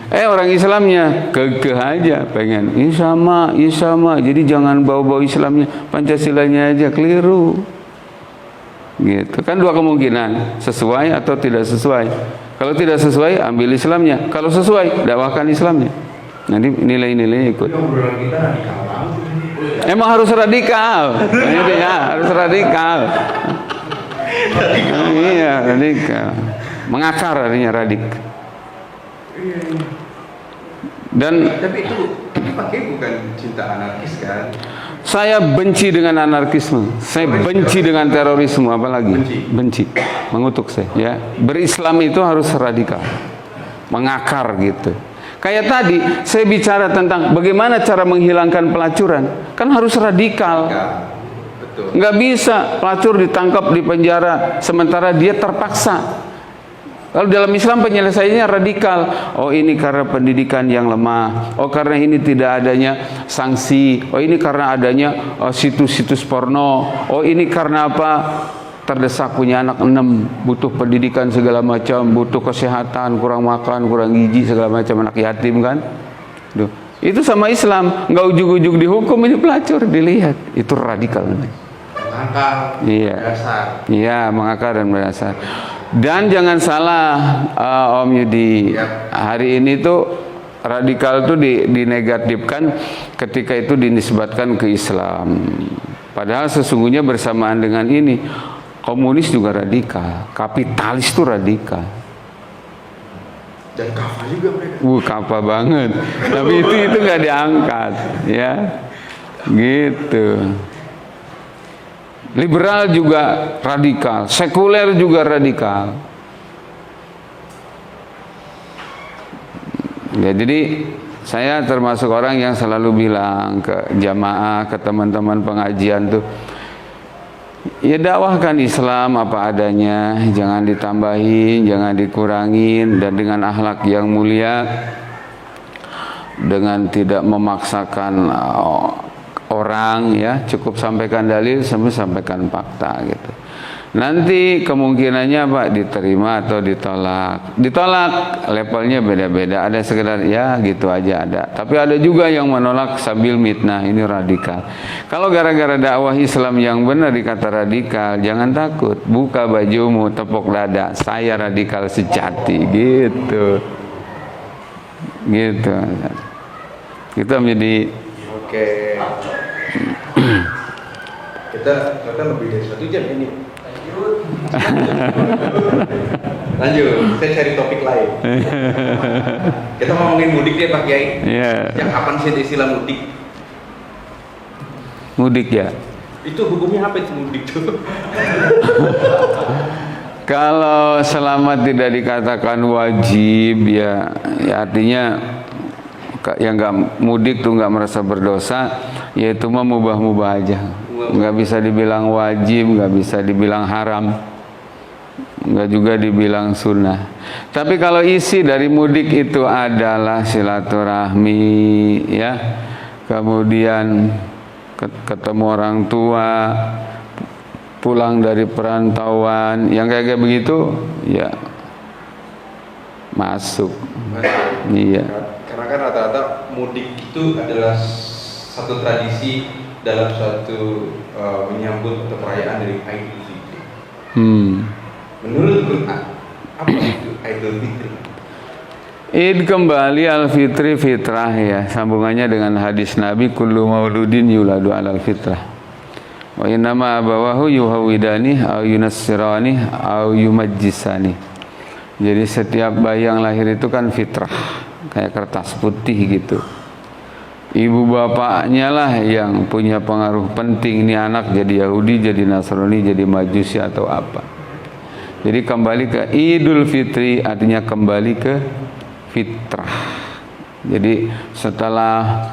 Orang Islamnya kekeh aja pengen sama. Jadi jangan bawa-bawa Islamnya, Pancasilanya aja, keliru. Gitu. Kan dua kemungkinan, sesuai atau tidak sesuai. Kalau tidak sesuai, ambil Islamnya. Kalau sesuai, dakwahkan Islamnya. Nanti nilai-nilainya ikut. Emang harus radikal, harus radikal. Iya, radikal. Mengakar artinya radik. Dan Tapi itu dipakai bukan cinta anarkis kan? saya benci dengan anarkisme, saya benci dengan terorisme, apalagi benci, mengutuk saya. Ya, berislam itu harus radikal, mengakar gitu. Kayak tadi saya bicara tentang bagaimana cara menghilangkan pelacuran, kan harus radikal. Ya, betul. Nggak bisa pelacur ditangkap di penjara sementara dia terpaksa. Kalau dalam Islam penyelesaiannya radikal. Oh, ini karena pendidikan yang lemah. Oh, karena ini tidak adanya sanksi. Oh, ini karena adanya situs-situs porno. Oh, ini karena apa? Terdesak, punya anak 6, butuh pendidikan segala macam, butuh kesehatan, kurang makan, kurang gizi segala macam, anak yatim kan. Duh. Itu sama Islam, nggak ujug-ujug dihukum, ini pelacur, dilihat. Itu radikal. Mengakar, Iya. dasar. Iya, mengakar dan berdasar. Dan jangan salah, Om Yudi, hari ini tuh radikal tuh dinegatifkan ketika itu dinisbatkan ke Islam. Padahal sesungguhnya bersamaan dengan ini, komunis juga radikal, kapitalis tuh radikal. Dan kafah juga mereka. Kapa banget. Tapi itu nggak diangkat, ya, gitu. Liberal juga radikal, sekuler juga radikal. Ya, jadi saya termasuk orang yang selalu bilang ke jamaah, ke teman-teman pengajian tuh, ya dakwahkan Islam apa adanya, jangan ditambahin, jangan dikurangin, dan dengan akhlak yang mulia, dengan tidak memaksakan orang, ya, cukup sampaikan dalil sampai sampaikan fakta gitu. Nanti kemungkinannya Pak diterima atau ditolak. Ditolak levelnya beda-beda. Ada sekedar ya gitu aja ada. Tapi ada juga yang menolak sambil mitnah, ini radikal. Kalau gara-gara dakwah Islam yang benar dikata radikal, jangan takut. Buka bajumu, tepuk dada. Saya radikal sejati gitu. Gitu. Kita menjadi Oke. Kita lebih dari 1 jam ini. Lanjut, saya cari topik lain. Kita ngomongin mudik deh Pak Kiai. Iya. Yang kapan sih istilah mudik? Mudik ya. Itu hukumnya apa itu mudik tuh? Kalau selama tidak dikatakan wajib, ya artinya yang nggak mudik tuh nggak merasa berdosa, yaitu mah mubah-mubah aja. Nggak bisa dibilang wajib, nggak bisa dibilang haram, nggak juga dibilang sunnah. Tapi kalau isi dari mudik itu adalah silaturahmi, ya, kemudian ketemu orang tua, pulang dari perantauan, yang kayak begitu, ya masuk. Iya. Karena kan rata-rata mudik itu adalah satu tradisi dalam suatu menyambut atau perayaan dari Idul Fitri. Menurut Quran, apa itu Idul Fitri? Id kembali al-fitri fitrah, ya, sambungannya dengan hadis Nabi, kullu mauludin yuladu alal fitrah wa innama abawahu yuhawidani au yunassirani au yumajjisani. Jadi setiap bayi yang lahir itu kan fitrah, kayak kertas putih gitu. Ibu bapaknya lah yang punya pengaruh penting, ini anak jadi Yahudi, jadi Nasrani, jadi Majusi atau apa. Jadi kembali ke Idul Fitri artinya kembali ke fitrah. Jadi setelah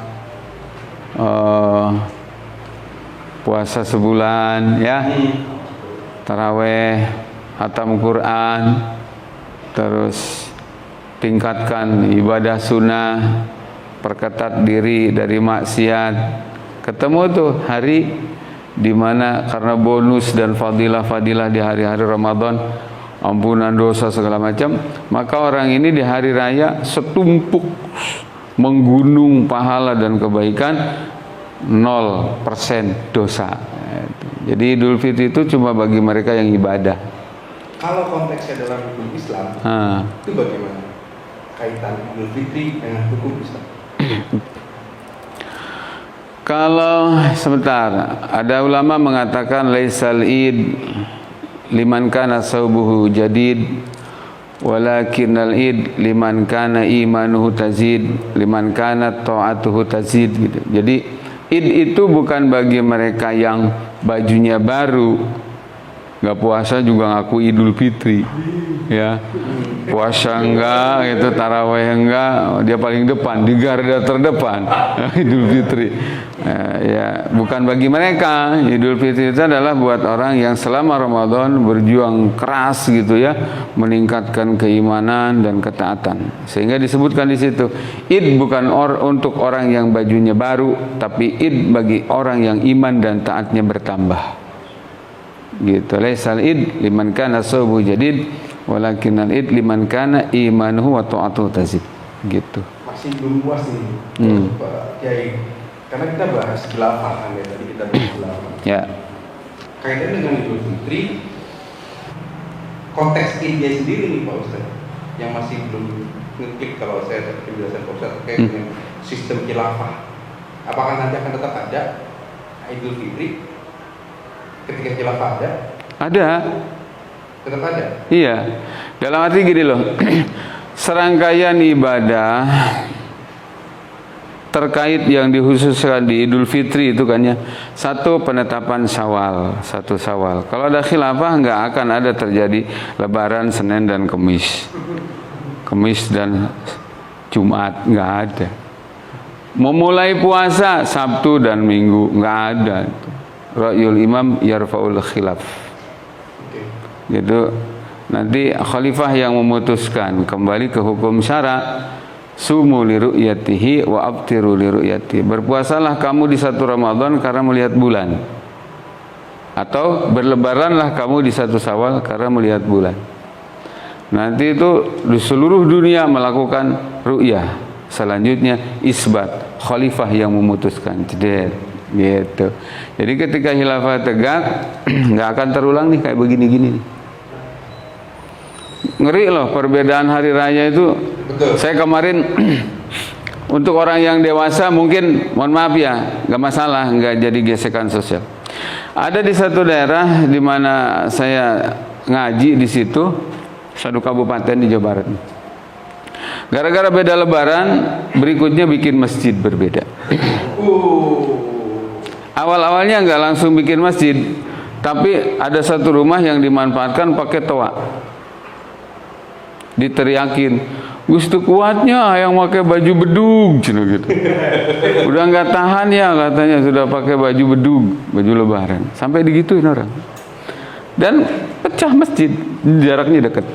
puasa sebulan, ya, taraweh, hatam Quran, terus tingkatkan ibadah sunnah, perketat diri dari maksiat. Ketemu tuh hari dimana karena bonus dan fadilah-fadilah di hari-hari Ramadan, ampunan dosa segala macam, maka orang ini di hari raya setumpuk menggunung pahala dan kebaikan, 0% dosa. Jadi Idul Fitri itu cuma bagi mereka yang ibadah. Kalau konteksnya dalam hukum Islam, itu bagaimana kaitan Idul Fitri dengan hukum Islam? Kalau sebentar, ada ulama mengatakan laisal id liman kana saubuhu jadid walakinnal id liman kana imanuhu tazid liman kana ta'atuhu tazid gitu. Jadi id itu bukan bagi mereka yang bajunya baru, nggak puasa juga ngaku Idul Fitri, ya puasa enggak, itu taraweh enggak, dia paling depan di garda terdepan Idul Fitri. Ya bukan bagi mereka. Idul Fitri itu adalah buat orang yang selama Ramadan berjuang keras gitu ya, meningkatkan keimanan dan ketaatan. Sehingga disebutkan di situ, Id bukan untuk orang yang bajunya baru, tapi Id bagi orang yang iman dan taatnya bertambah. Gitu. Laisal id liman kana subuh jadid, walakinnal id liman kana imanuhu wa ta'atuhu tazid. Gitu. Masih belum puas nih, Pak Kiai. Karena kita bahas khilafah kan ya, tadi kita bahas khilafah. Ya. Kaitan dengan Idul Fitri, konteks idnya sendiri nih Pak Ustaz, yang masih belum ngeklik kalau saya penjelasan Pak Ustaz terkait dengan sistem khilafah. Apakah nanti akan tetap ada Idul Fitri ketika khilafah ada? Ada. Tetap ada? Iya. Dalam arti gini loh, serangkaian ibadah terkait yang dikhususkan di Idul Fitri itu kan ya, satu penetapan Syawal, satu Syawal. Kalau ada khilafah nggak akan ada terjadi Lebaran Senin dan Kemis dan Jumat, nggak ada. Memulai puasa Sabtu dan Minggu, nggak ada. Ra'yul imam yarfa'ul khilaf. Gitu. Nanti khalifah yang memutuskan, kembali ke hukum syara. Sumu li ru'yatihi wa abtiru li ru'yati. Berpuasalah kamu di satu Ramadan karena melihat bulan, atau berlebaranlah kamu di satu Syawal karena melihat bulan. Nanti itu di seluruh dunia melakukan ru'yah. Selanjutnya isbat, khalifah yang memutuskan. Gitu. Jadi ketika khilafah tegak, nggak akan terulang nih kayak begini-gini nih. Ngeri loh perbedaan hari raya itu. Betul. Saya kemarin untuk orang yang dewasa mungkin mohon maaf ya, nggak masalah, nggak jadi gesekan sosial. Ada di satu daerah di mana saya ngaji di situ, satu kabupaten di Jawa Barat. Gara-gara beda Lebaran, berikutnya bikin masjid berbeda. Awal-awalnya nggak langsung bikin masjid, tapi ada satu rumah yang dimanfaatkan pakai toa. Diteriakin, gustu kuatnya yang pakai baju bedug, gitu. Udah nggak tahan ya katanya, sudah pakai baju bedug, baju Lebaran, sampai digituin orang. Dan pecah masjid, jaraknya dekat.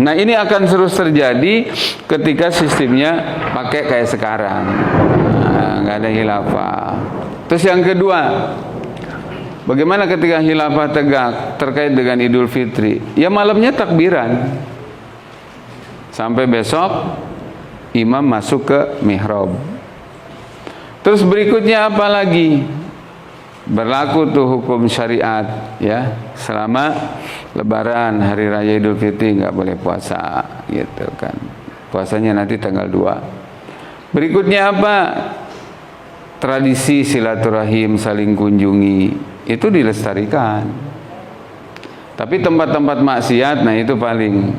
Nah ini akan terus terjadi ketika sistemnya pakai kayak sekarang, nggak ada khilafah. Terus yang kedua, bagaimana ketika khilafah tegak terkait dengan Idul Fitri? Ya malamnya takbiran sampai besok imam masuk ke mihrab. Terus berikutnya apa lagi? Berlaku tuh hukum syariat ya, selama Lebaran, hari raya Idul Fitri nggak boleh puasa, gitu kan. Puasanya nanti tanggal 2. Berikutnya apa? Tradisi silaturahim, saling kunjungi, itu dilestarikan. Tapi tempat-tempat maksiat, nah itu paling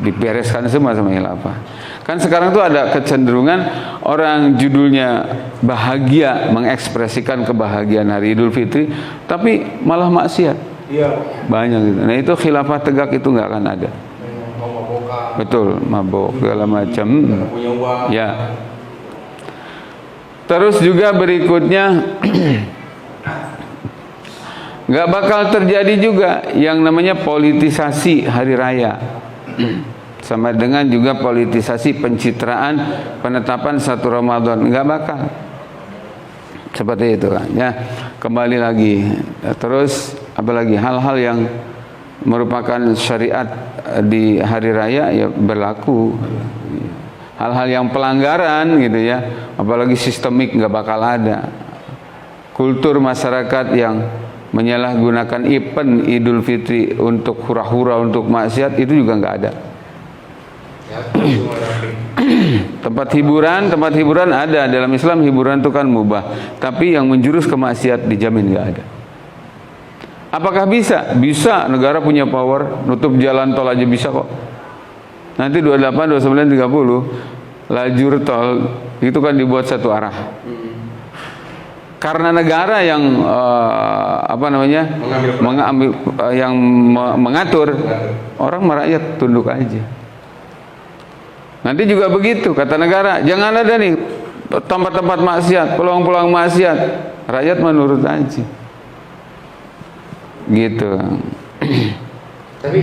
dibereskan semua sama khilafah. Kan sekarang tuh ada kecenderungan orang judulnya bahagia, mengekspresikan kebahagiaan hari Idul Fitri, tapi malah maksiat. Iya. Banyak gitu. Nah itu khilafah tegak itu nggak akan ada. Betul, mabok segala macam. Ya. Terus juga berikutnya nggak bakal terjadi juga yang namanya politisasi hari raya. Sama dengan juga politisasi pencitraan penetapan satu Ramadan, nggak bakal seperti itu kan ya. Kembali lagi, terus apalagi hal-hal yang merupakan syariat di hari raya ya berlaku. Hal-hal yang pelanggaran gitu ya, apalagi sistemik nggak bakal ada. Kultur masyarakat yang menyalahgunakan event Idul Fitri untuk hura-hura, untuk maksiat, itu juga nggak ada. Tempat hiburan ada dalam Islam. Hiburan itu kan mubah, tapi yang menjurus ke maksiat dijamin nggak ada. Apakah bisa? Bisa, negara punya power, nutup jalan tol aja bisa kok. Nanti 28, 29, 30 lajur tol itu kan dibuat satu arah. Karena negara yang mengatur, orang rakyat tunduk aja. Nanti juga begitu, kata negara, jangan ada nih tempat-tempat maksiat, peluang-peluang maksiat, rakyat menurut aja. Gitu. Tapi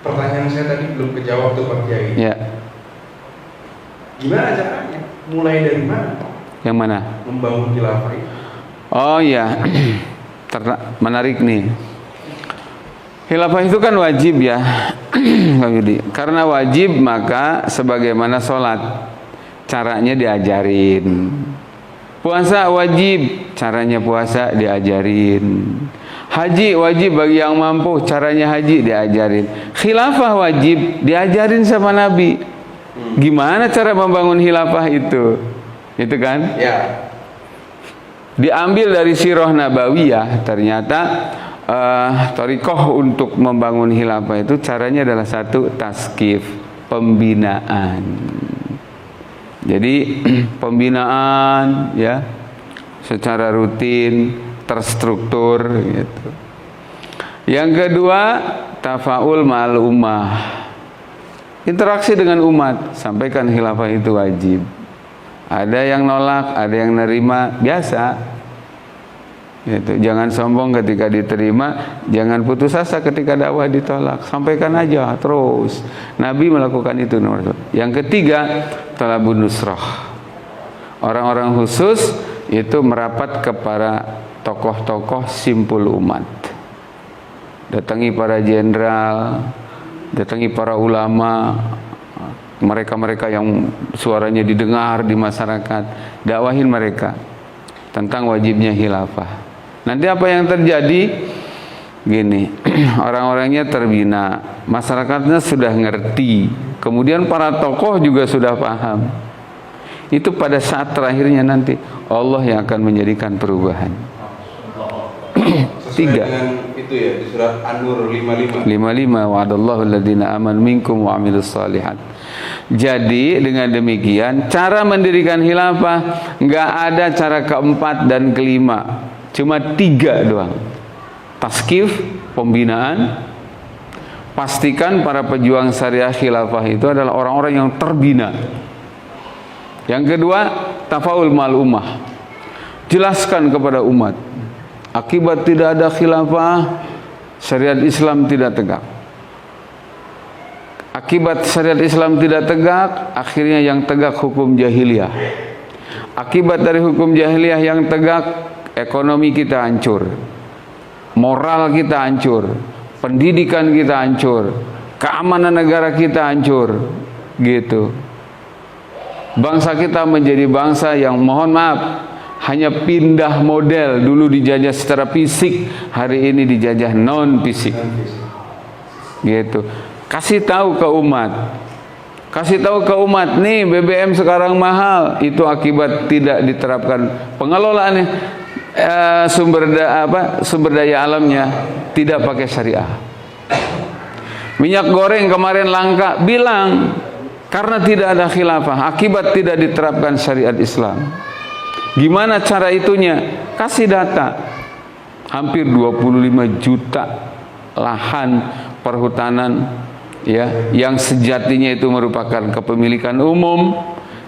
pertanyaan saya tadi belum kejawab tuh Pak Kiai. Ya. Gimana caranya? Mulai dari mana Pak? Yang mana? Membangun khilafah itu. Oh ya, menarik nih. Khilafah itu kan wajib ya, karena wajib maka sebagaimana sholat, caranya diajarin. Puasa wajib, caranya puasa diajarin. Haji wajib bagi yang mampu, caranya haji diajarin. Khilafah wajib, diajarin sama Nabi. Gimana cara membangun khilafah itu? Itu kan? Ya. Diambil dari sirah nabawiyah, ternyata thariqah untuk membangun khilafah itu caranya adalah satu, taskif, pembinaan. Jadi pembinaan ya secara rutin, terstruktur gitu. Yang kedua, tafaul ma'al ummah. Interaksi dengan umat, sampaikan khilafah itu wajib. Ada yang nolak, ada yang nerima, biasa. Gitu. Jangan sombong ketika diterima, jangan putus asa ketika dakwah ditolak. Sampaikan aja terus. Nabi melakukan itu nomor satu. Yang ketiga, talabun nusrah. Orang-orang khusus itu merapat kepada tokoh-tokoh simpul umat. Datangi para jenderal, datangi para ulama, mereka-mereka yang suaranya didengar di masyarakat, dakwahin mereka tentang wajibnya khilafah. Nanti apa yang terjadi? Gini, orang-orangnya terbina, masyarakatnya sudah ngerti, kemudian para tokoh juga sudah paham. Itu pada saat terakhirnya nanti Allah yang akan menjadikan perubahan. Tiga. Dengan itu ya di surat An-Nur 55. 55 wa'adallahu alladziina amanu minkum wa 'amilus shalihat. Jadi dengan demikian cara mendirikan khilafah enggak ada cara keempat dan kelima, cuma 3 doang. Taskif, pembinaan. Pastikan para pejuang syariah khilafah itu adalah orang-orang yang terbina. Yang kedua, tafaul mal ummah. Jelaskan kepada umat, akibat tidak ada khilafah, syariat Islam tidak tegak. Akibat syariat Islam tidak tegak, akhirnya yang tegak hukum jahiliyah. Akibat dari hukum jahiliyah yang tegak, ekonomi kita hancur, moral kita hancur, pendidikan kita hancur, keamanan negara kita hancur, gitu. Bangsa kita menjadi bangsa yang mohon maaf hanya pindah model, dulu dijajah secara fisik, hari ini dijajah non fisik. Gitu. Kasih tahu ke umat. Kasih tahu ke umat, nih BBM sekarang mahal, itu akibat tidak diterapkan pengelolaan sumber daya alamnya tidak pakai syariah. Minyak goreng kemarin langka, bilang karena tidak ada khilafah, akibat tidak diterapkan syariat Islam. Gimana cara itunya? Kasih data. Hampir 25 juta lahan perhutanan ya, yang sejatinya itu merupakan kepemilikan umum,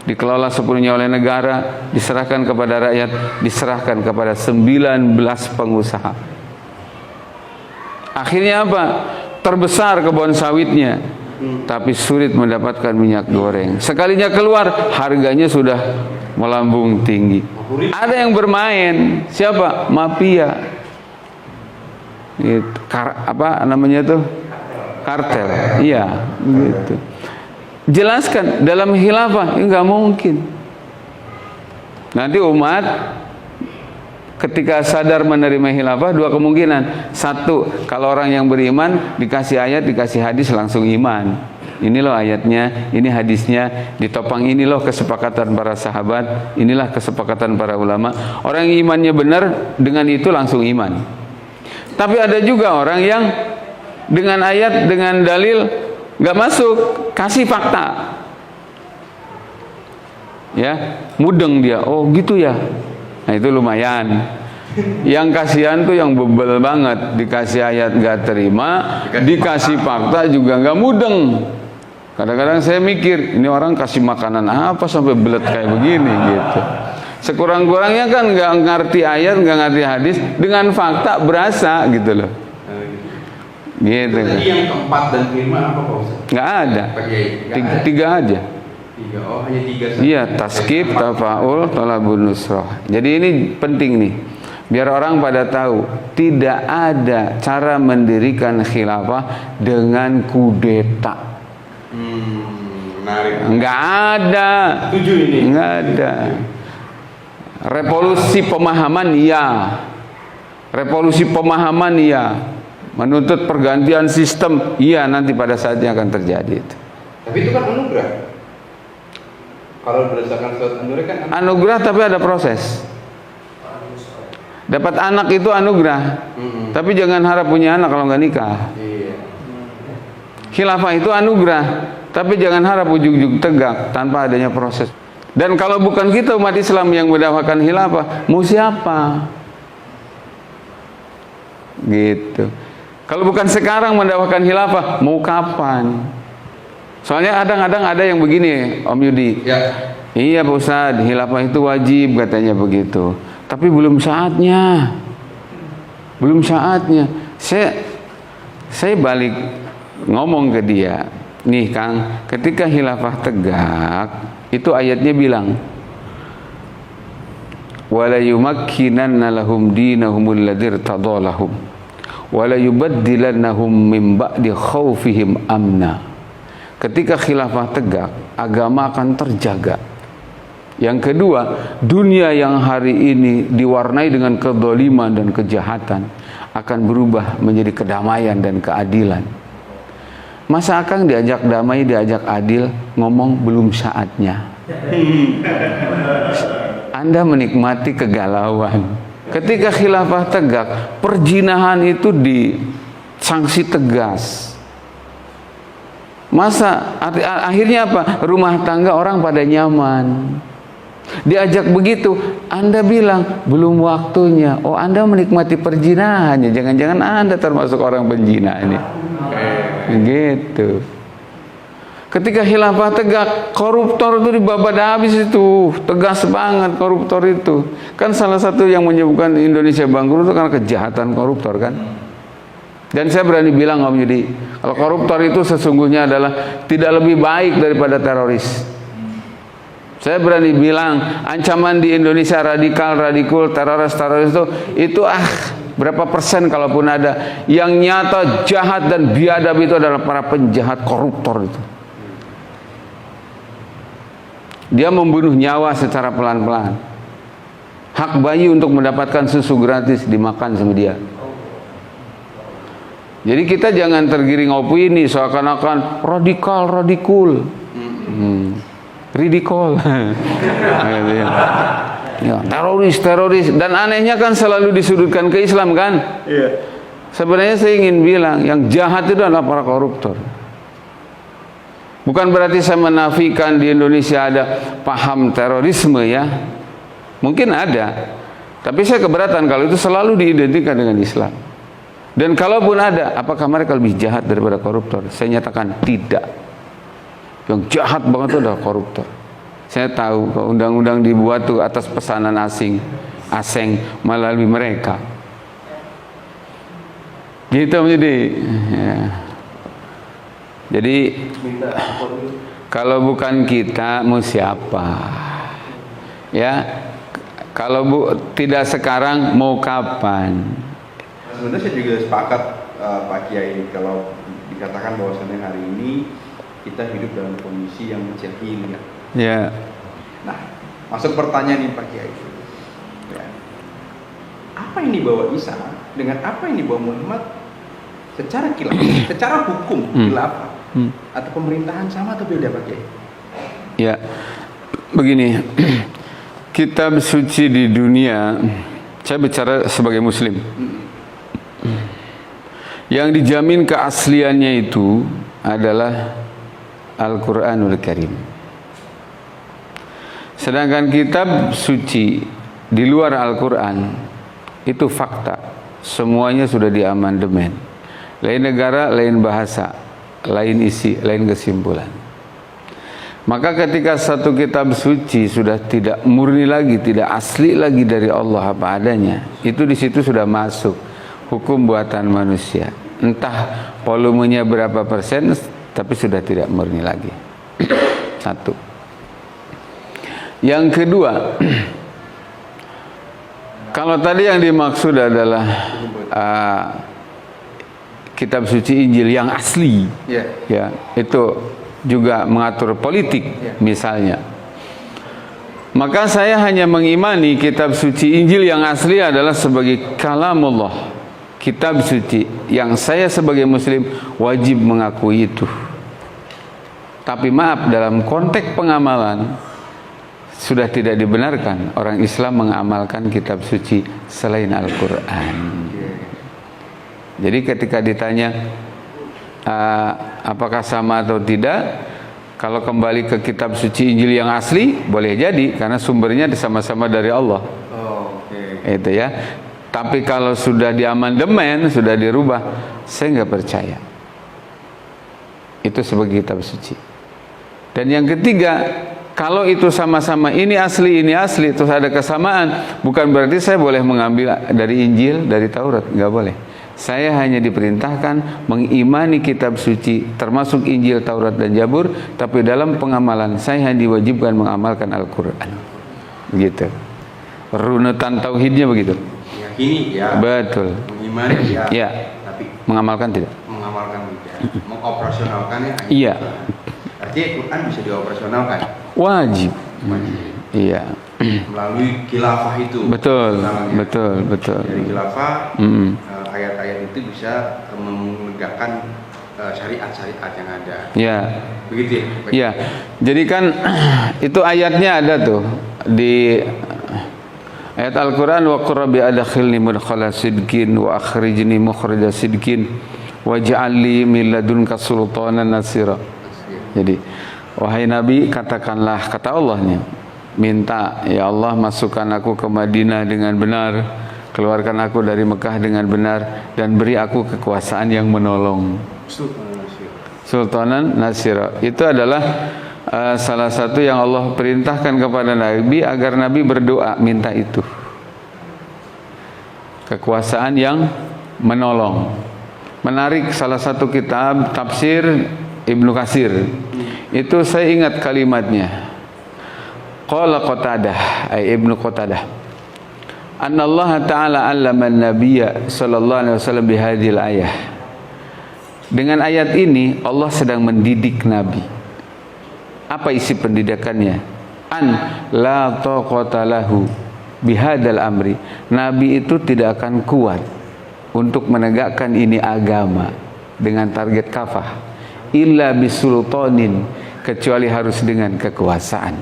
dikelola sepenuhnya oleh negara, diserahkan kepada rakyat, diserahkan kepada 19 pengusaha. Akhirnya apa? Terbesar kebun sawitnya, tapi sulit mendapatkan minyak goreng. Sekalinya keluar, harganya sudah melambung tinggi. Ada yang bermain, siapa? Mafia. Gitu. Apa namanya tuh? Kartel. Iya, gitu. Jelaskan dalam khilafah, enggak mungkin. Nanti umat ketika sadar menerima khilafah, 2 kemungkinan. 1, kalau orang yang beriman dikasih ayat, dikasih hadis langsung iman. Ini loh ayatnya, ini hadisnya, ditopang ini loh kesepakatan para sahabat, inilah kesepakatan para ulama. Orang yang imannya benar dengan itu langsung iman. Tapi ada juga orang yang dengan ayat, dengan dalil nggak masuk, kasih fakta. Ya, mudeng dia. Oh gitu ya. Nah itu lumayan. Yang kasihan tuh yang bebel banget, dikasih ayat nggak terima, dikasih fakta juga nggak mudeng. Kadang-kadang saya mikir, ini orang kasih makanan apa sampai belet kayak begini gitu. Sekurang-kurangnya kan nggak ngerti ayat, nggak ngerti hadis, dengan fakta berasa gitu loh. Gitu. Tadi yang keempat dan kelima apa Pak Ustaz? Nggak ada. Pak Kiai? Tiga aja. Tiga. Oh hanya tiga saja. Iya, taskib, tafaul, talabun nusrah. Jadi ini penting nih, biar orang pada tahu tidak ada cara mendirikan khilafah dengan kudeta. Menarik. Enggak ada. Setuju ini. Enggak ada. Revolusi pemahaman iya. Revolusi pemahaman iya. Menuntut pergantian sistem iya, nanti pada saatnya akan terjadi itu. Tapi itu kan anugerah. Kalau berdasarkan surat anugerah kan Anugerah tapi ada proses. Dapat anak itu anugerah. Tapi jangan harap punya anak kalau nggak nikah. Iya. Khilafah itu anugerah, tapi jangan harap ujug-ujug tegak tanpa adanya proses. Dan kalau bukan kita umat Islam yang mendakwakan khilafah, mau siapa? Gitu. Kalau bukan sekarang mendakwakan khilafah, mau kapan? Soalnya kadang-kadang ada yang begini, Om Yudi. Ya. Iya Pak Ustadz, khilafah itu wajib katanya begitu. Tapi belum saatnya. Belum saatnya. Saya balik ngomong ke dia, nih Kang, ketika khilafah tegak, itu ayatnya bilang, wala yumakkinanna lahum dinahumul ladzi irtadalahum wala yubaddilannahum min ba'di khaufihim amna. Ketika khilafah tegak, agama akan terjaga. Yang kedua, dunia yang hari ini diwarnai dengan kedzaliman dan kejahatan akan berubah menjadi kedamaian dan keadilan. Masa Akang diajak damai, diajak adil, ngomong belum saatnya. Anda menikmati kegalauan. Ketika khilafah tegak, perzinahan itu disanksi tegas. Masa akhirnya apa? Rumah tangga orang pada nyaman. Diajak begitu, Anda bilang belum waktunya. Oh, Anda menikmati perzinahannya. Jangan-jangan Anda termasuk orang penzina ini. Gitu. Ketika khilafah tegak, koruptor itu dibabat habis itu, tegas banget koruptor itu. Kan salah satu yang menyebabkan Indonesia bangkrut itu karena kejahatan koruptor kan. Dan saya berani bilang Om Yudi, kalau koruptor itu sesungguhnya adalah tidak lebih baik daripada teroris. Saya berani bilang ancaman di Indonesia radikal, teroris itu berapa persen kalaupun ada, yang nyata jahat dan biadab itu adalah para penjahat koruptor itu. Dia membunuh nyawa secara pelan-pelan. Hak bayi untuk mendapatkan susu gratis dimakan sama dia. Jadi kita jangan tergiring opini seakan-akan radikul. Ridikol. Ya, teroris dan anehnya kan selalu disudutkan ke Islam kan? Iya. Sebenarnya saya ingin bilang yang jahat itu adalah para koruptor. Bukan berarti saya menafikan di Indonesia ada paham terorisme ya. Mungkin ada. Tapi saya keberatan kalau itu selalu diidentikan dengan Islam. Dan kalaupun ada, apakah mereka lebih jahat daripada koruptor? Saya nyatakan tidak. Yang jahat banget itu adalah koruptor. Saya tahu kalau undang-undang dibuat tuh atas pesanan asing melalui mereka. Gitu menjadi. Ya. Jadi kalau bukan kita mau siapa? Ya, kalau tidak sekarang mau kapan? Sebenarnya saya juga sepakat Pak Kiai kalau dikatakan bahwasannya hari ini kita hidup dalam kondisi yang jahil ya. Ya. Nah, masuk pertanyaan nih Pak Kiai. Ya. Apa yang dibawa Isa dengan apa yang dibawa Muhammad secara khilafah, secara hukum khilafah atau pemerintahan sama atau beda Pak Kiai? Ya. Begini. Kitab suci di dunia, saya bicara sebagai muslim. yang dijamin keasliannya itu adalah Al-Quranul Karim. Sedangkan kitab suci di luar Al-Quran itu fakta, semuanya sudah diamandemen. Lain negara, lain bahasa, lain isi, lain kesimpulan. Maka ketika satu kitab suci sudah tidak murni lagi, tidak asli lagi dari Allah apa adanya, itu di situ sudah masuk hukum buatan manusia. Entah volumenya berapa persen, tapi sudah tidak murni lagi. Satu. Yang kedua, kalau tadi yang dimaksud adalah kitab suci Injil yang asli, ya, itu juga mengatur politik, misalnya. Maka saya hanya mengimani kitab suci Injil yang asli adalah sebagai kalamullah, kitab suci yang saya sebagai muslim wajib mengakui itu. Tapi maaf, dalam konteks pengamalan sudah tidak dibenarkan orang Islam mengamalkan kitab suci selain Al-Quran. Jadi ketika ditanya apakah sama atau tidak, kalau kembali ke kitab suci Injil yang asli boleh jadi, karena sumbernya sama-sama dari Allah. Itu ya. Tapi kalau sudah diamandemen, sudah dirubah, saya nggak percaya itu sebagai kitab suci. Dan yang ketiga, kalau itu sama-sama ini asli, terus ada kesamaan, bukan berarti saya boleh mengambil dari Injil, dari Taurat, nggak boleh. Saya hanya diperintahkan mengimani kitab suci, termasuk Injil, Taurat, dan Zabur, tapi dalam pengamalan saya hanya diwajibkan mengamalkan Al-Quran. Begitu. Runutan tauhidnya begitu. Meyakini ya. Betul. Mengimani ya. Ya. Tapi mengamalkan tidak. Mengamalkan tidak. Mengoperasionalkannya hanya. Iya. Artinya Quran bisa dioperasionalkan. Wajib. Iya. Melalui khilafah itu. Betul. Namanya. Betul. Dari khilafah, ayat-ayat itu bisa menegakkan syariat-syariat yang ada. Ya. Begitu ya? Ya. Jadi kan itu ayatnya ada tuh di ayat Al-Quran, wa qur rabbi adkhilni mudkhala sidqin wa akhrijni mukhrija sidqin waj'al li min ladunka sultanan nasira. Jadi wahai Nabi, katakanlah, kata Allahnya, minta ya Allah masukkan aku ke Madinah dengan benar, keluarkan aku dari Mekah dengan benar, dan beri aku kekuasaan yang menolong. Sultanan nasira. Itu adalah salah satu yang Allah perintahkan kepada Nabi agar Nabi berdoa minta itu, kekuasaan yang menolong. Menarik, salah satu kitab tafsir Ibnu Katsir itu saya ingat kalimatnya, qala Qatadah, ay Ibnu Qatadah, anna Allah Ta'ala 'allama an-nabiyya sallallahu alaihi wasallam bihadhil ayah. Dengan ayat ini Allah sedang mendidik Nabi. Apa isi pendidikannya? An la taqata lahu bihadzal amri. Nabi itu tidak akan kuat untuk menegakkan ini agama dengan target kafah, illa bisultanin, kecuali harus dengan kekuasaan.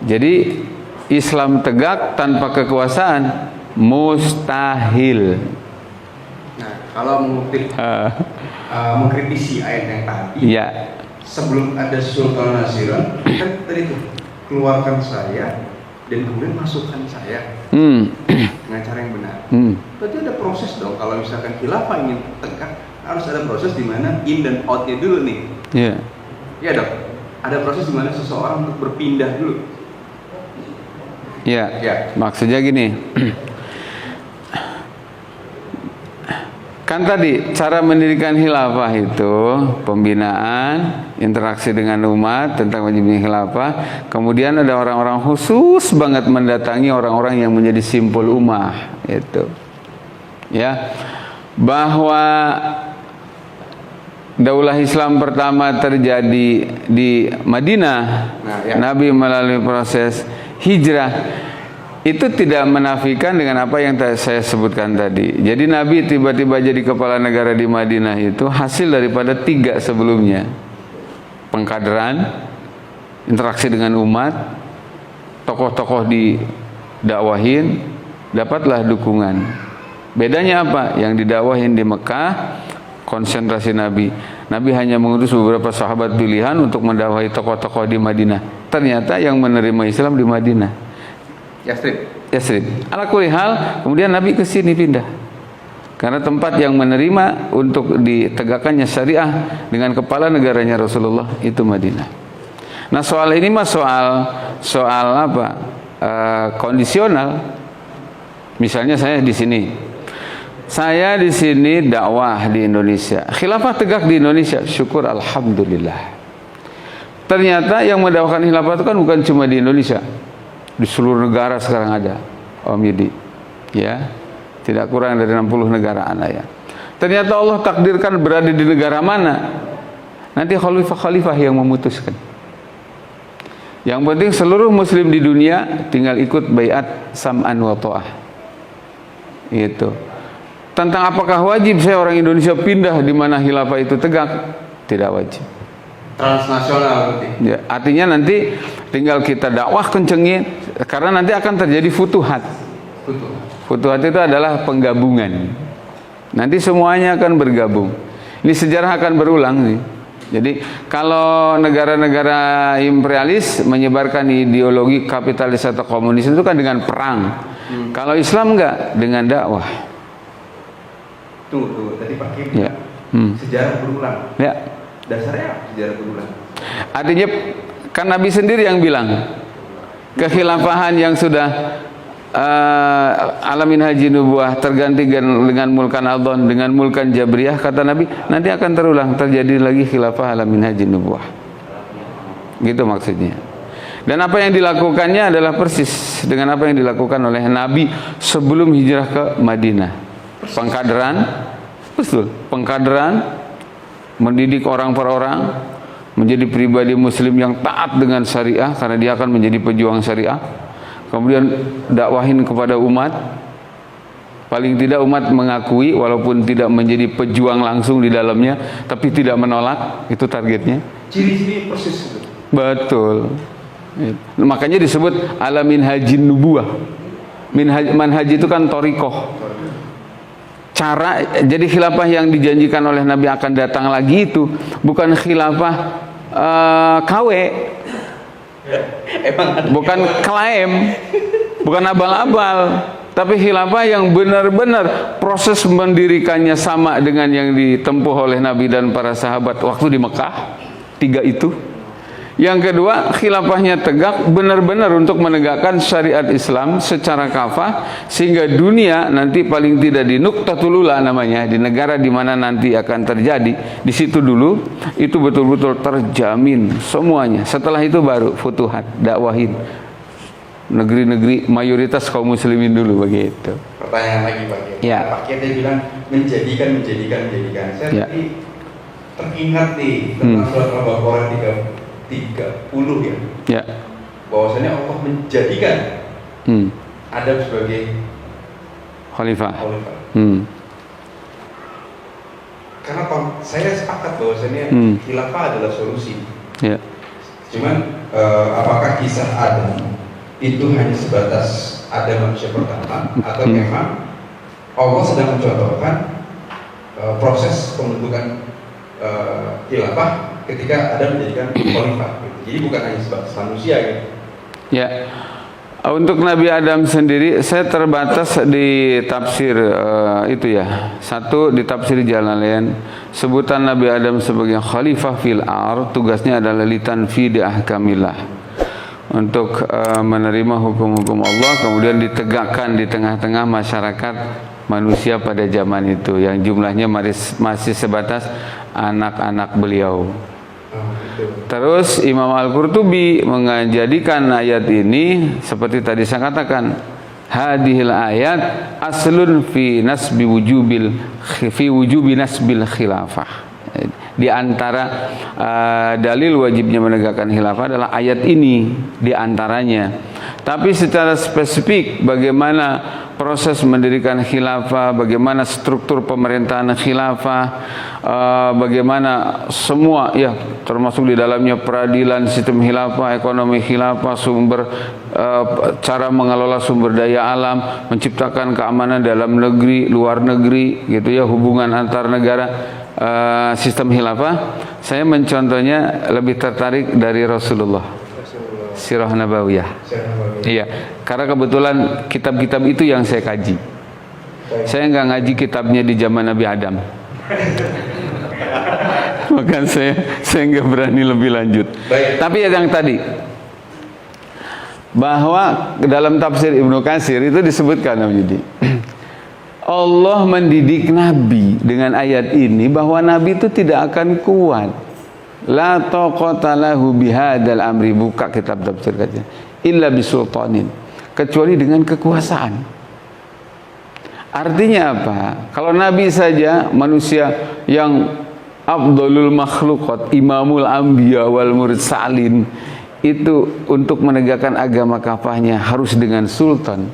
Jadi Islam tegak tanpa kekuasaan mustahil. Nah, kalau mengkritisi ayat yang tadi, ya, sebelum ada Sultan Nasiran, kan tadi itu keluarkan saya dan kemudian masukkan saya dengan cara yang benar. Berarti ada proses dong. Kalau misalkan khilafah ingin tegak, harus ada proses di mana in dan outnya dulu nih. Iya. Iya dong. Ada proses di mana seseorang untuk berpindah dulu. Ya. Maksudnya gini. Kan tadi cara mendirikan khilafah itu pembinaan, interaksi dengan umat tentang wajibnya khilafah. Kemudian ada orang-orang khusus banget mendatangi orang-orang yang menjadi simpul ummah itu. Ya. Bahwa Daulah Islam pertama terjadi di Madinah. Nabi melalui proses hijrah itu tidak menafikan dengan apa yang saya sebutkan tadi. Jadi Nabi tiba-tiba jadi kepala negara di Madinah itu hasil daripada 3 sebelumnya. Pengkaderan, interaksi dengan umat, tokoh-tokoh didakwahin, dapatlah dukungan Bedanya apa? Yang didakwahin di Mekah konsentrasi Nabi. Nabi hanya mengutus beberapa sahabat pilihan untuk mendakwahi tokoh-tokoh di Madinah. Ternyata yang menerima Islam di Madinah. Yasrib. Ala kulli hal, kemudian Nabi ke sini pindah. Karena tempat yang menerima untuk ditegakkannya syariah dengan kepala negaranya Rasulullah itu Madinah. Nah, soal ini mah soal apa? Kondisional. Misalnya saya di sini. Saya di sini dakwah di Indonesia. Khilafah tegak di Indonesia. Syukur alhamdulillah. Ternyata yang mendakwahkan khilafah itu kan bukan cuma di Indonesia. Di seluruh negara sekarang ada, Om Yudi. Ya. Tidak kurang dari 60 negara ya. Ternyata Allah takdirkan berada di negara mana? Nanti khalifah-khalifah yang memutuskan. Yang penting seluruh muslim di dunia tinggal ikut baiat sam'an wa ta'ah. Itu. Tentang apakah wajib saya orang Indonesia pindah di mana khilafah itu tegak? Tidak wajib. Transnasional berarti. Ya, artinya nanti tinggal kita dakwah kencengin karena nanti akan terjadi futuhat. Futuhat itu adalah penggabungan. Nanti semuanya akan bergabung. Ini sejarah akan berulang nih. Jadi kalau negara-negara imperialis menyebarkan ideologi kapitalis atau komunis itu kan dengan perang. Kalau Islam enggak, dengan dakwah. Tuh, tadi Pak Kim Ya. sejarah berulang. Ya. Dasarnya apa sejarah berulang? Artinya kan Nabi sendiri yang bilang kekhilafahan yang sudah alamin haji nubuah terganti dengan mulkan Adhan, dengan mulkan Jabriyah, kata Nabi nanti akan terulang, terjadi lagi khilafah alamin haji nubuah. Gitu maksudnya. Dan apa yang dilakukannya adalah persis dengan apa yang dilakukan oleh Nabi sebelum hijrah ke Madinah. Pengkaderan, betul, pengkaderan, mendidik orang per orang menjadi pribadi muslim yang taat dengan syariah karena dia akan menjadi pejuang syariah. Kemudian dakwahin kepada umat. Paling tidak umat mengakui walaupun tidak menjadi pejuang langsung di dalamnya, tapi tidak menolak, itu targetnya. Ciri-ciri persis itu. Betul. Makanya disebut alamin haji nubuah. Manhaj itu kan torikoh. Cara jadi khilafah yang dijanjikan oleh Nabi akan datang lagi itu bukan khilafah KW. Bukan klaim, bukan abal-abal, tapi khilafah yang benar-benar proses mendirikannya sama dengan yang ditempuh oleh Nabi dan para sahabat waktu di Mekah. 3 itu. Yang kedua, khilafahnya tegak benar-benar untuk menegakkan syariat Islam secara kafah sehingga dunia nanti paling tidak di Nuqtatul Ula namanya, di negara di mana nanti akan terjadi, di situ dulu itu betul-betul terjamin semuanya. Setelah itu baru futuhat, dakwahin negeri-negeri mayoritas kaum muslimin dulu begitu. Pertanyaan lagi Pak Kiai. Ya. Pak Kiai bilang menjadikan. Saya tadi teringat nih tentang surat Al-Baqarah 30 ya. Ya. Bahwasanya Allah menjadikan Adam sebagai Khalifah. Karena saya sepakat bahwasanya khilafah adalah solusi. Ya. Cuman apakah kisah Adam itu hanya sebatas Adam manusia pertama atau memang Allah sedang mencontohkan proses pembentukan khilafah ketika Adam menjadikan khalifah gitu. Jadi bukan hanya sebatas manusia gitu. Ya. Untuk Nabi Adam sendiri saya terbatas di tafsir itu ya. Satu di tafsir Jalalain sebutan Nabi Adam sebagai khalifah fil ar, tugasnya adalah litanfi di ahkamillah. Untuk menerima hukum-hukum Allah kemudian ditegakkan di tengah-tengah masyarakat manusia pada zaman itu yang jumlahnya masih sebatas anak-anak beliau. Terus Imam Al-Qurtubi menjadikan ayat ini seperti tadi saya katakan, hadhil ayat aslun fi wujubi nasbil khilafah. Di antara dalil wajibnya menegakkan khilafah adalah ayat ini di antaranya. Tapi secara spesifik bagaimana proses mendirikan khilafah, bagaimana struktur pemerintahan khilafah, bagaimana semua ya termasuk di dalamnya peradilan, sistem khilafah, ekonomi khilafah, sumber cara mengelola sumber daya alam, menciptakan keamanan dalam negeri, luar negeri, gitu ya, hubungan antar negara, sistem khilafah. Saya mencontohnya lebih tertarik dari Rasulullah. Sirah Nabawiyah. Iya, karena kebetulan kitab-kitab itu yang saya kaji. Saya nggak ngaji kitabnya di zaman Nabi Adam. Maka saya nggak berani lebih lanjut. Tapi yang tadi, bahwa dalam tafsir Ibnu Katsir itu disebutkan, jadi Allah mendidik Nabi dengan ayat ini bahwa Nabi itu tidak akan kuat. La taqata lahu bihadzal amri, buka kitab tafsir katanya, illa bisultanin, kecuali dengan kekuasaan. Artinya apa? Kalau Nabi saja manusia yang afdalul makhluqat, imamul anbiya wal mursalin, itu untuk menegakkan agama kafahnya harus dengan sultan.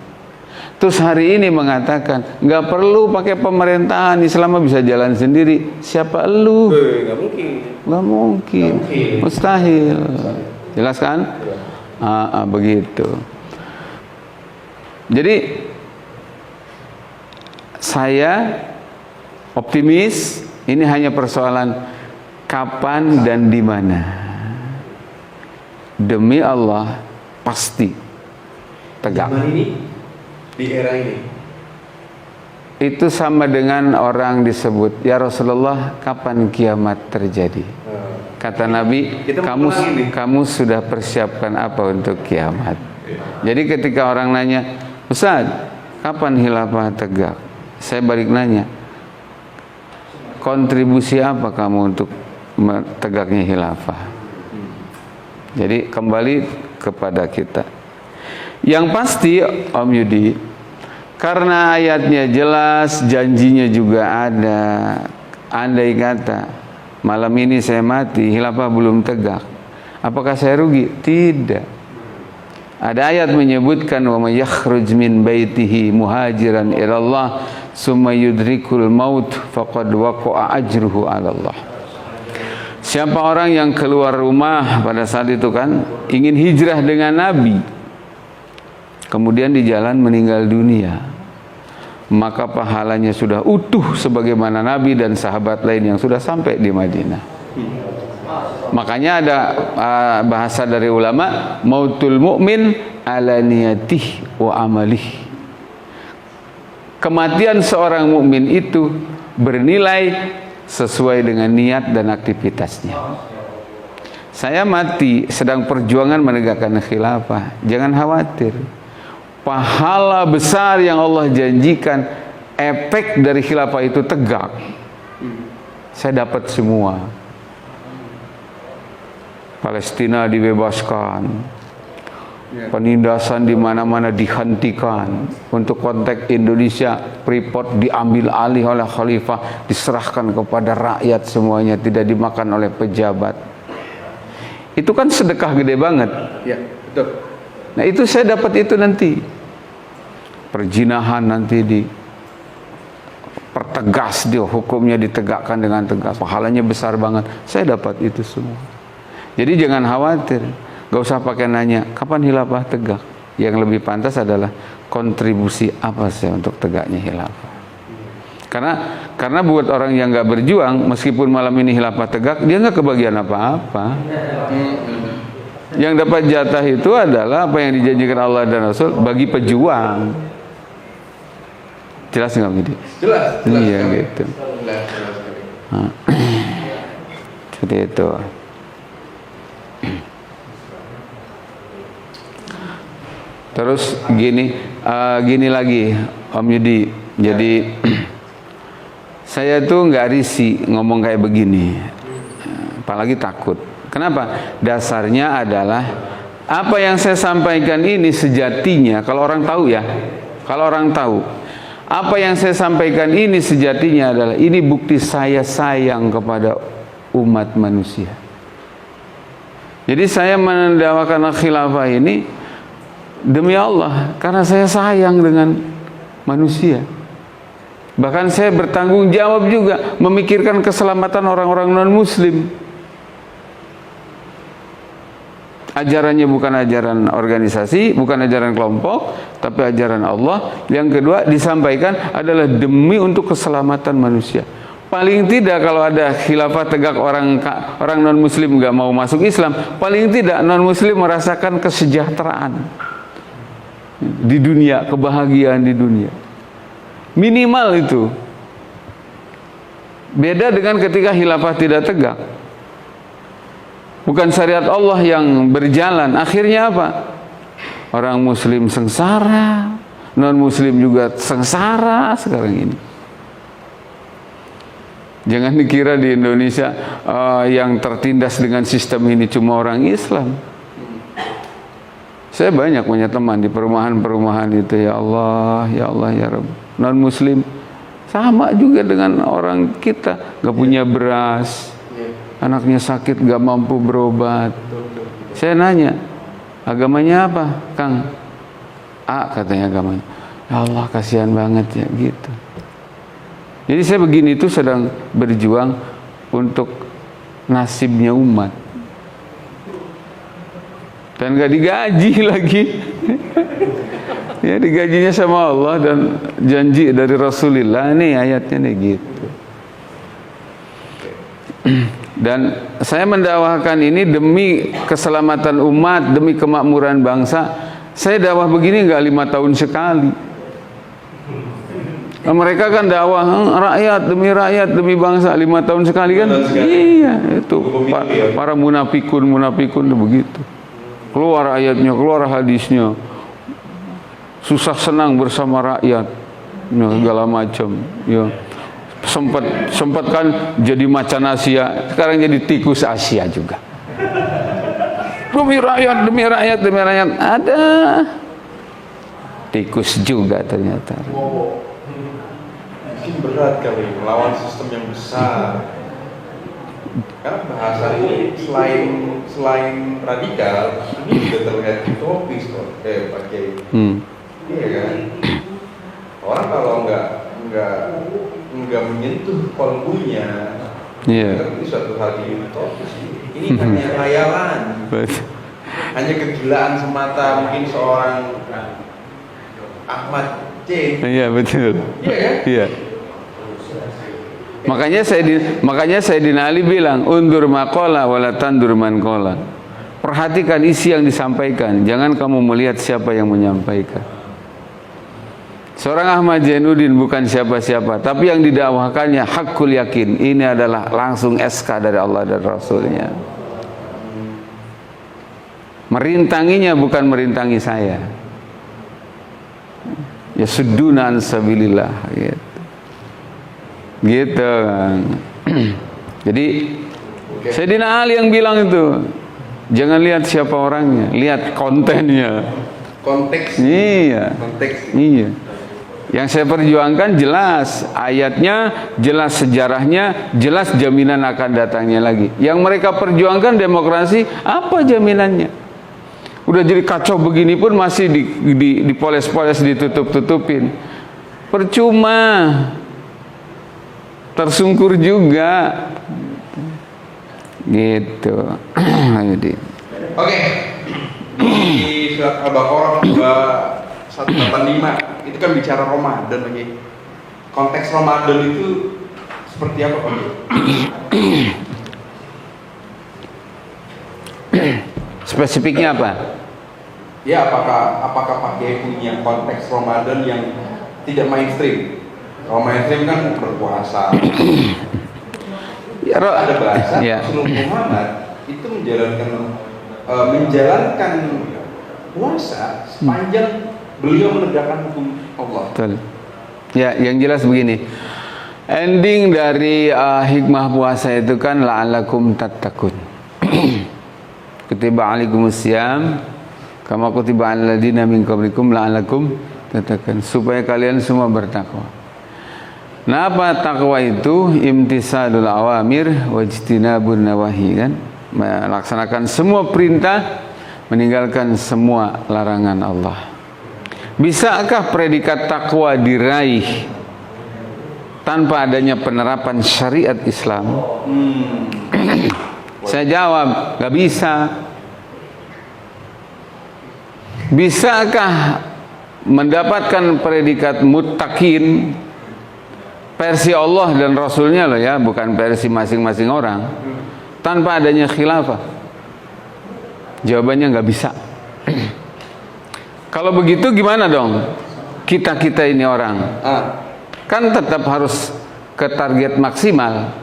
Terus hari ini mengatakan nggak perlu pakai pemerintahan, Islam bisa jalan sendiri. Siapa elu? Nggak mungkin. Nggak mungkin, mustahil. Jelas kan? Begitu. Jadi saya optimis, ini hanya persoalan kapan dan di mana. Demi Allah pasti tegak. Zaman ini, di era ini, itu sama dengan orang disebut, ya Rasulullah, kapan kiamat terjadi? Kata Nabi, kamu sudah persiapkan apa untuk kiamat? Jadi ketika orang nanya, Ustaz, kapan khilafah tegak? Saya balik nanya, kontribusi apa kamu untuk tegaknya khilafah? Jadi kembali kepada kita. Yang pasti Om Yudi, karena ayatnya jelas, janjinya juga ada. Andai kata malam ini saya mati, khilafah belum tegak, apakah saya rugi? Tidak. Ada ayat menyebutkan, wa may yakhruj min baitihi muhajiran ila Allah summa yudrikul maut faqad waqa'a ajruhu 'ala Allah. Siapa orang yang keluar rumah pada saat itu kan ingin hijrah dengan Nabi, kemudian di jalan meninggal dunia, maka pahalanya sudah utuh sebagaimana Nabi dan sahabat lain yang sudah sampai di Madinah. Makanya ada bahasa dari ulama, mautul mu'min ala niyatih wa amalih. Kematian seorang mukmin itu bernilai sesuai dengan niat dan aktivitasnya. Saya mati sedang perjuangan menegakkan khilafah, jangan khawatir. Pahala besar yang Allah janjikan, efek dari khilafah itu tegak, saya dapat semua. Palestina dibebaskan, penindasan di mana-mana dihentikan. Untuk konteks Indonesia, Freeport diambil alih oleh khalifah, diserahkan kepada rakyat semuanya, tidak dimakan oleh pejabat. Itu kan sedekah gede banget. Ya, betul. Nah itu saya dapat itu nanti. Perzinahan nanti pertegas, dia hukumnya ditegakkan dengan tegas, pahalanya besar banget. Saya dapat itu semua. Jadi jangan khawatir, gak usah pakai nanya kapan khilafah tegak. Yang lebih pantas adalah kontribusi apa saya untuk tegaknya khilafah. Karena buat orang yang gak berjuang, meskipun malam ini khilafah tegak, dia gak kebagian apa-apa. Yang dapat jatah itu adalah apa yang dijanjikan Allah dan Rasul bagi pejuang. Jelas nggak Midi? Jelas. Iya gitu. Seperti itu. Terus gini lagi Om Yudi. Jadi saya tuh nggak risih ngomong kayak begini, apalagi takut. Kenapa? Dasarnya adalah apa yang saya sampaikan ini sejatinya, kalau orang tahu ya, kalau orang tahu apa yang saya sampaikan ini sejatinya adalah ini bukti saya sayang kepada umat manusia. Jadi saya mendakwakan khilafah ini demi Allah, karena saya sayang dengan manusia. Bahkan saya bertanggung jawab juga memikirkan keselamatan orang-orang non-muslim. Ajarannya bukan ajaran organisasi, bukan ajaran kelompok, tapi ajaran Allah. Yang kedua, disampaikan adalah demi untuk keselamatan manusia. Paling tidak kalau ada khilafah tegak, orang non muslim nggak mau masuk Islam, paling tidak non muslim merasakan kesejahteraan di dunia, kebahagiaan di dunia, minimal itu. Beda dengan ketika khilafah tidak tegak, bukan syariat Allah yang berjalan, akhirnya apa? Orang muslim sengsara, non muslim juga sengsara sekarang ini. Jangan dikira di Indonesia yang tertindas dengan sistem ini cuma orang Islam. Saya banyak punya teman di perumahan-perumahan itu, ya Allah, ya Allah, ya Rabb. Non muslim sama juga dengan orang kita, gak punya beras, anaknya sakit gak mampu berobat. Saya nanya, agamanya apa, Kang? A, katanya agamanya. Ya Allah, kasihan banget ya, gitu. Jadi saya begini itu sedang berjuang untuk nasibnya umat, dan gak digaji lagi. Ya, digajinya sama Allah dan janji dari Rasulullah. Nih ayatnya nih gitu. Dan saya mendakwahkan ini demi keselamatan umat, demi kemakmuran bangsa. Saya dakwah begini nggak 5 tahun sekali. Nah, mereka kan dakwah rakyat demi bangsa 5 tahun sekali kan? Iya, itu para munafikun itu begitu. Keluar ayatnya, keluar hadisnya, susah senang bersama rakyat, ya, segala macam. Ya, sempat kan jadi macan Asia, sekarang jadi tikus Asia juga. Demi rakyat, ada tikus juga ternyata. Mungkin berat kali melawan sistem yang besar. Karena bahasa ini selain radikal, ini juga terlihat utopis kok, pakai. Iya kan? Orang kalau nggak menyentuh kolbunya, ini suatu hal yang utopis. Ini hanya khayalan, hanya kegilaan semata, mungkin seorang Ahmad C. Iya betul. Iya kan? Iya. Makanya Sayyidina Ali bilang, undur maqala wala tandur man qala. Perhatikan isi yang disampaikan, jangan kamu melihat siapa yang menyampaikan. Seorang Ahmad Zainuddin bukan siapa-siapa, tapi yang didakwahkannya hakul yakin. Ini adalah langsung SK dari Allah dan Rasulnya. Merintanginya bukan merintangi saya. Ya sudduna an sabilillah gitu. Gitu. Jadi Sayyidina Ali yang bilang itu, jangan lihat siapa orangnya, lihat kontennya. Konteks. Iya. Konteks. Iya. Yang saya perjuangkan jelas ayatnya, jelas sejarahnya, jelas jaminan akan datangnya lagi. Yang mereka perjuangkan demokrasi, apa jaminannya? Udah jadi kacau begini pun masih dipoles-poles, ditutup-tutupin. Percuma. Tersungkur juga. Gitu. Jadi. Oke. Di surat Al-Baqarah 185 itu kan bicara Ramadan lagi. Konteks Ramadan itu seperti apa, Pak? Spesifiknya apa? Ya, apakah Pak Kiai punya konteks Ramadan yang tidak mainstream? Kalau mainstream kan berpuasa. Ya, ada bahasa ya. Rasulullah Muhammad itu menjalankan puasa sepanjang beliau menegakkan hukum Allah. Betul. Ya, yang jelas begini. Ending dari hikmah puasa itu kan la'allakum tattaqun. Kutiba alaikumusiyam kama kutiba alal ladzina min qablikum la'allakum tattaqun, supaya kalian semua bertakwa. Nah, apa takwa itu? Imtisalul awamir wajtinabun nawahi, kan? Melaksanakan semua perintah meninggalkan semua larangan Allah. Bisakah predikat takwa diraih tanpa adanya penerapan syariat Islam? Saya jawab, gak bisa. Bisakah mendapatkan predikat muttaqin versi Allah dan Rasulnya loh ya, bukan versi masing-masing orang, tanpa adanya khilafah? Jawabannya nggak bisa. Kalau begitu gimana dong kita ini orang? Kan tetap harus ke target maksimal.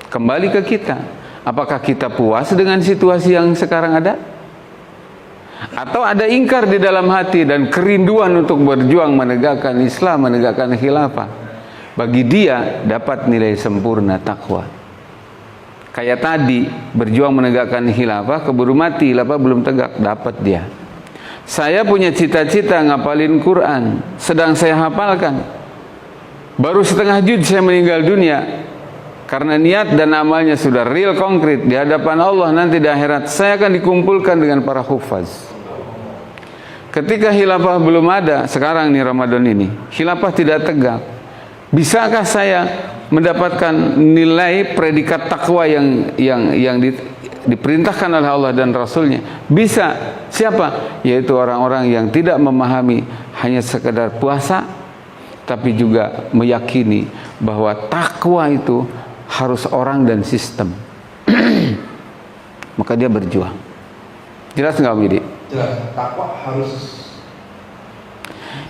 Kembali ke kita, apakah kita puas dengan situasi yang sekarang ada? Atau ada ingkar di dalam hati dan kerinduan untuk berjuang menegakkan Islam, menegakkan khilafah? Bagi dia dapat nilai sempurna takwa. Kayak tadi, berjuang menegakkan khilafah, keburu mati, khilafah belum tegak, dapat dia. Saya punya cita-cita ngapalin Quran, sedang saya hafalkan. Baru setengah juz saya meninggal dunia. Karena niat dan amalnya sudah real konkret di hadapan Allah nanti di akhirat, saya akan dikumpulkan dengan para hufaz. Ketika khilafah belum ada, sekarang nih Ramadan ini, khilafah tidak tegak. Bisakah saya mendapatkan nilai predikat takwa yang diperintahkan oleh Allah dan Rasulnya? Bisa. Siapa? Yaitu orang-orang yang tidak memahami hanya sekedar puasa, tapi juga meyakini bahwa takwa itu harus orang dan sistem. Maka dia berjuang. Jelas nggak, Midi? Jelas. Takwa harus.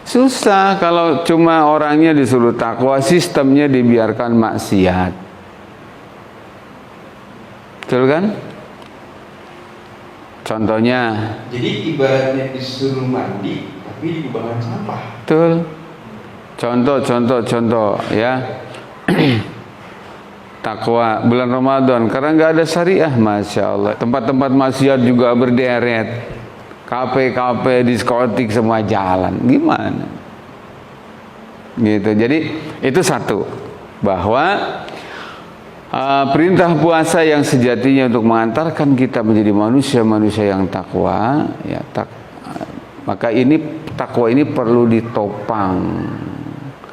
Susah kalau cuma orangnya disuruh takwa, sistemnya dibiarkan maksiat. Betul kan? Contohnya. Jadi ibaratnya disuruh mandi, tapi dibuangkan sampah. Betul. Contoh ya. Takwa bulan Ramadan karena nggak ada syariah, masya Allah. Tempat-tempat maksiat juga berderet. Kafe, diskotik semua jalan. Gimana? Gitu. Jadi itu satu, bahwa perintah puasa yang sejatinya untuk mengantarkan kita menjadi manusia-manusia yang takwa, ya maka ini takwa ini perlu ditopang.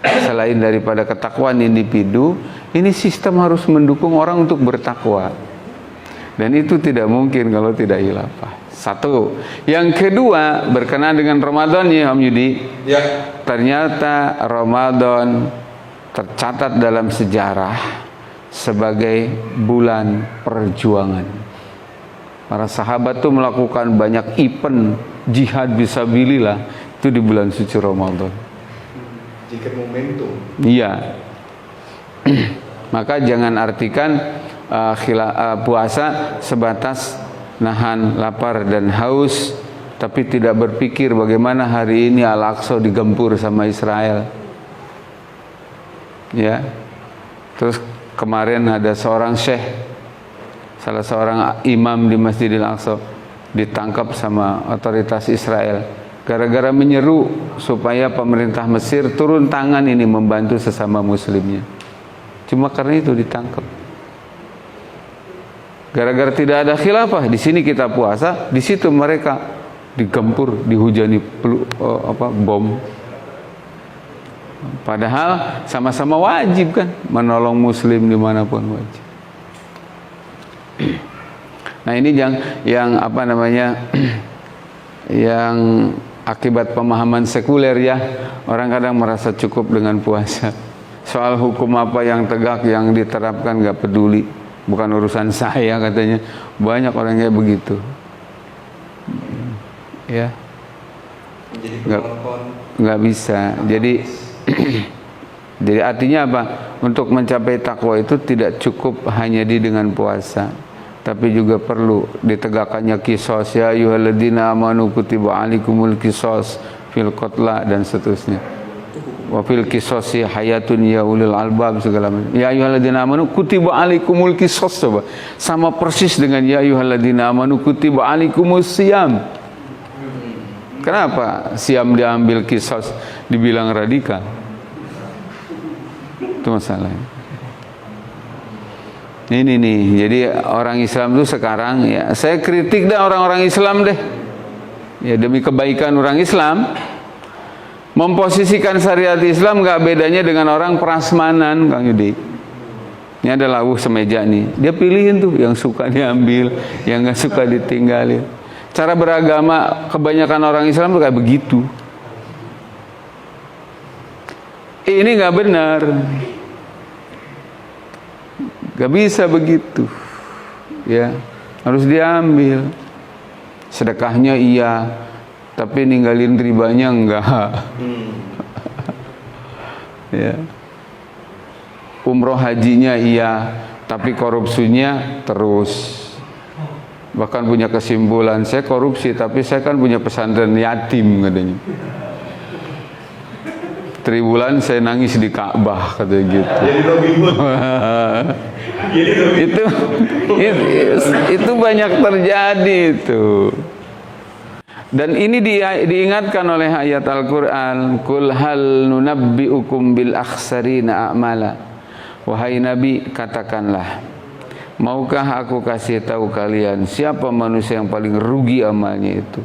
Selain daripada ketakwaan individu, ini sistem harus mendukung orang untuk bertakwa. Dan itu tidak mungkin kalau tidak khilafah. Satu. Yang kedua, berkenaan dengan Ramadan ya Om Yudi. Ya. Ternyata Ramadan tercatat dalam sejarah sebagai bulan perjuangan. Para sahabat tuh melakukan banyak event jihad fisabilillah itu di bulan suci Ramadan. Jika momentum. Iya. Maka jangan artikan puasa sebatas nahan lapar dan haus, tapi tidak berpikir bagaimana hari ini Al-Aqsa digempur sama Israel. Ya. Terus kemarin ada seorang syekh, salah seorang imam di Masjidil Aqsa ditangkap sama otoritas Israel gara-gara menyeru supaya pemerintah Mesir turun tangan ini membantu sesama muslimnya. Cuma karena itu ditangkap. Gara-gara tidak ada khilafah, di sini kita puasa, di situ mereka digempur, dihujani bom. Padahal sama-sama wajib kan menolong muslim dimanapun wajib. Nah ini yang apa namanya yang akibat pemahaman sekuler ya, orang kadang merasa cukup dengan puasa. Soal hukum apa yang tegak yang diterapkan nggak peduli, bukan urusan saya katanya. Banyak orang kayak begitu. Ya. Nggak bisa. Jadi artinya apa? Untuk mencapai takwa itu tidak cukup hanya dengan puasa, tapi juga perlu ditegakkannya qisas, ya ayyuhalladzina amanu kutiba alaikumul qisas fil qatla dan seterusnya. Wa fil qisasi hayatun ya ulil albab segala macam. Ya ayyuhalladzina amanu kutiba alaikumul qisas, coba. Sama persis dengan ya ayyuhalladzina amanu kutiba alaikumus siyam. Kenapa siam diambil qisas dibilang radikal? Itu masalahnya. Ini nih, jadi orang Islam tuh sekarang ya, saya kritik dah orang-orang Islam deh. Ya demi kebaikan orang Islam, memposisikan syariat Islam nggak bedanya dengan orang prasmanan, Kang Yudi. Ini ada lawuh semeja nih, dia pilihin tuh yang suka diambil, yang nggak suka ditinggalin. Cara beragama kebanyakan orang Islam tuh kayak begitu. Ini nggak benar, nggak bisa begitu, ya harus diambil. Sedekahnya iya, tapi ninggalin ribanya enggak. Ya. Umroh hajinya iya, tapi korupsinya terus. Bahkan punya kesimpulan, saya korupsi tapi saya kan punya pesantren yatim katanya. 3 bulan saya nangis di Ka'bah katanya gitu. itu banyak terjadi itu. Dan ini diingatkan oleh ayat Al-Quran, Qul hal nunabbi'ukum bil akhsarina a'mala. Wahai Nabi, katakanlah, maukah aku kasih tahu kalian siapa manusia yang paling rugi amalnya itu?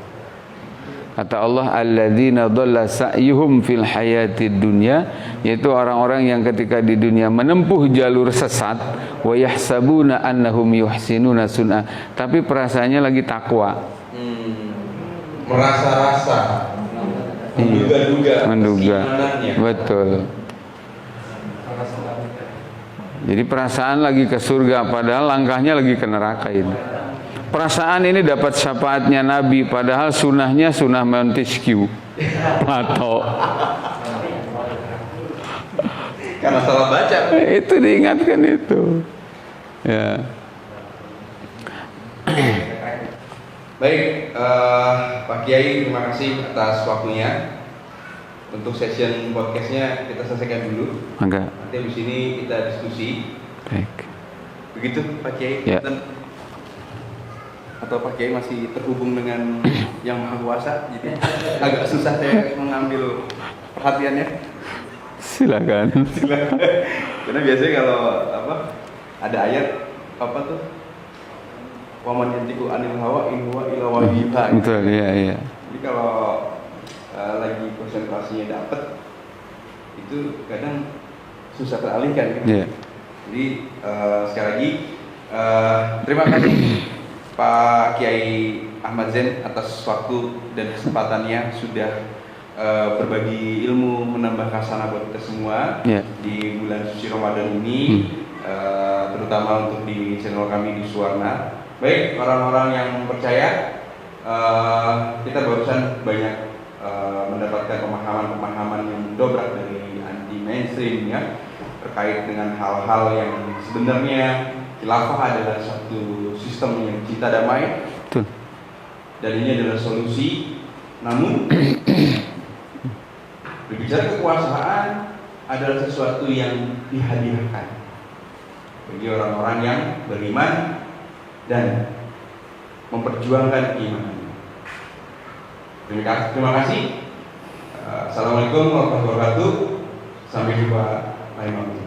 Kata Allah, alladzina dhalla sa'yuhum fil hayatid dunya, yaitu orang-orang yang ketika di dunia menempuh jalur sesat, wa yahsabuna annahum yuhsinuna sun'a, tapi perasaannya lagi takwa. Merasa-rasa, menduga-duga, betul. Jadi perasaan lagi ke surga, padahal langkahnya lagi ke neraka ini. Perasaan ini dapat syafaatnya Nabi, padahal sunnahnya sunnah Montesquieu. Atau karena salah baca. Itu diingatkan itu. Ya. Baik, Pak Kiai, terima kasih atas waktunya. Untuk session podcastnya kita selesaikan dulu. Enggak. Nanti habis ini kita diskusi. Baik. Begitu Pak Kiai. Ya. Atau Pak Kiai masih terhubung dengan Yang Maha Kuasa, jadi agak susah saya mengambil perhatiannya. Silakan. Karena biasanya kalau ada ayat tuh, waman yantiqu anil hawa in huwa illa wahyuha. Betul, iya. Jadi kalau lagi konsentrasinya dapet, itu kadang susah teralihkan. Iya. Jadi sekali lagi terima kasih Pak Kiai Ahmad Zain atas waktu dan kesempatannya sudah berbagi ilmu, menambah khasana buat kita semua di bulan suci Ramadan ini, terutama untuk di channel kami di Suwarna. Baik, orang-orang yang percaya, kita barusan banyak mendapatkan pemahaman-pemahaman yang dobrak dari anti mainstream ya, terkait dengan hal-hal yang sebenarnya khilafah adalah satu sistem yang cinta damai. Betul. Dan ini adalah solusi. Namun berbicara kekuasaan adalah sesuatu yang dihadiahkan bagi orang-orang yang beriman dan memperjuangkan iman. Terima kasih. Assalamualaikum warahmatullahi wabarakatuh. Sampai jumpa lain waktu.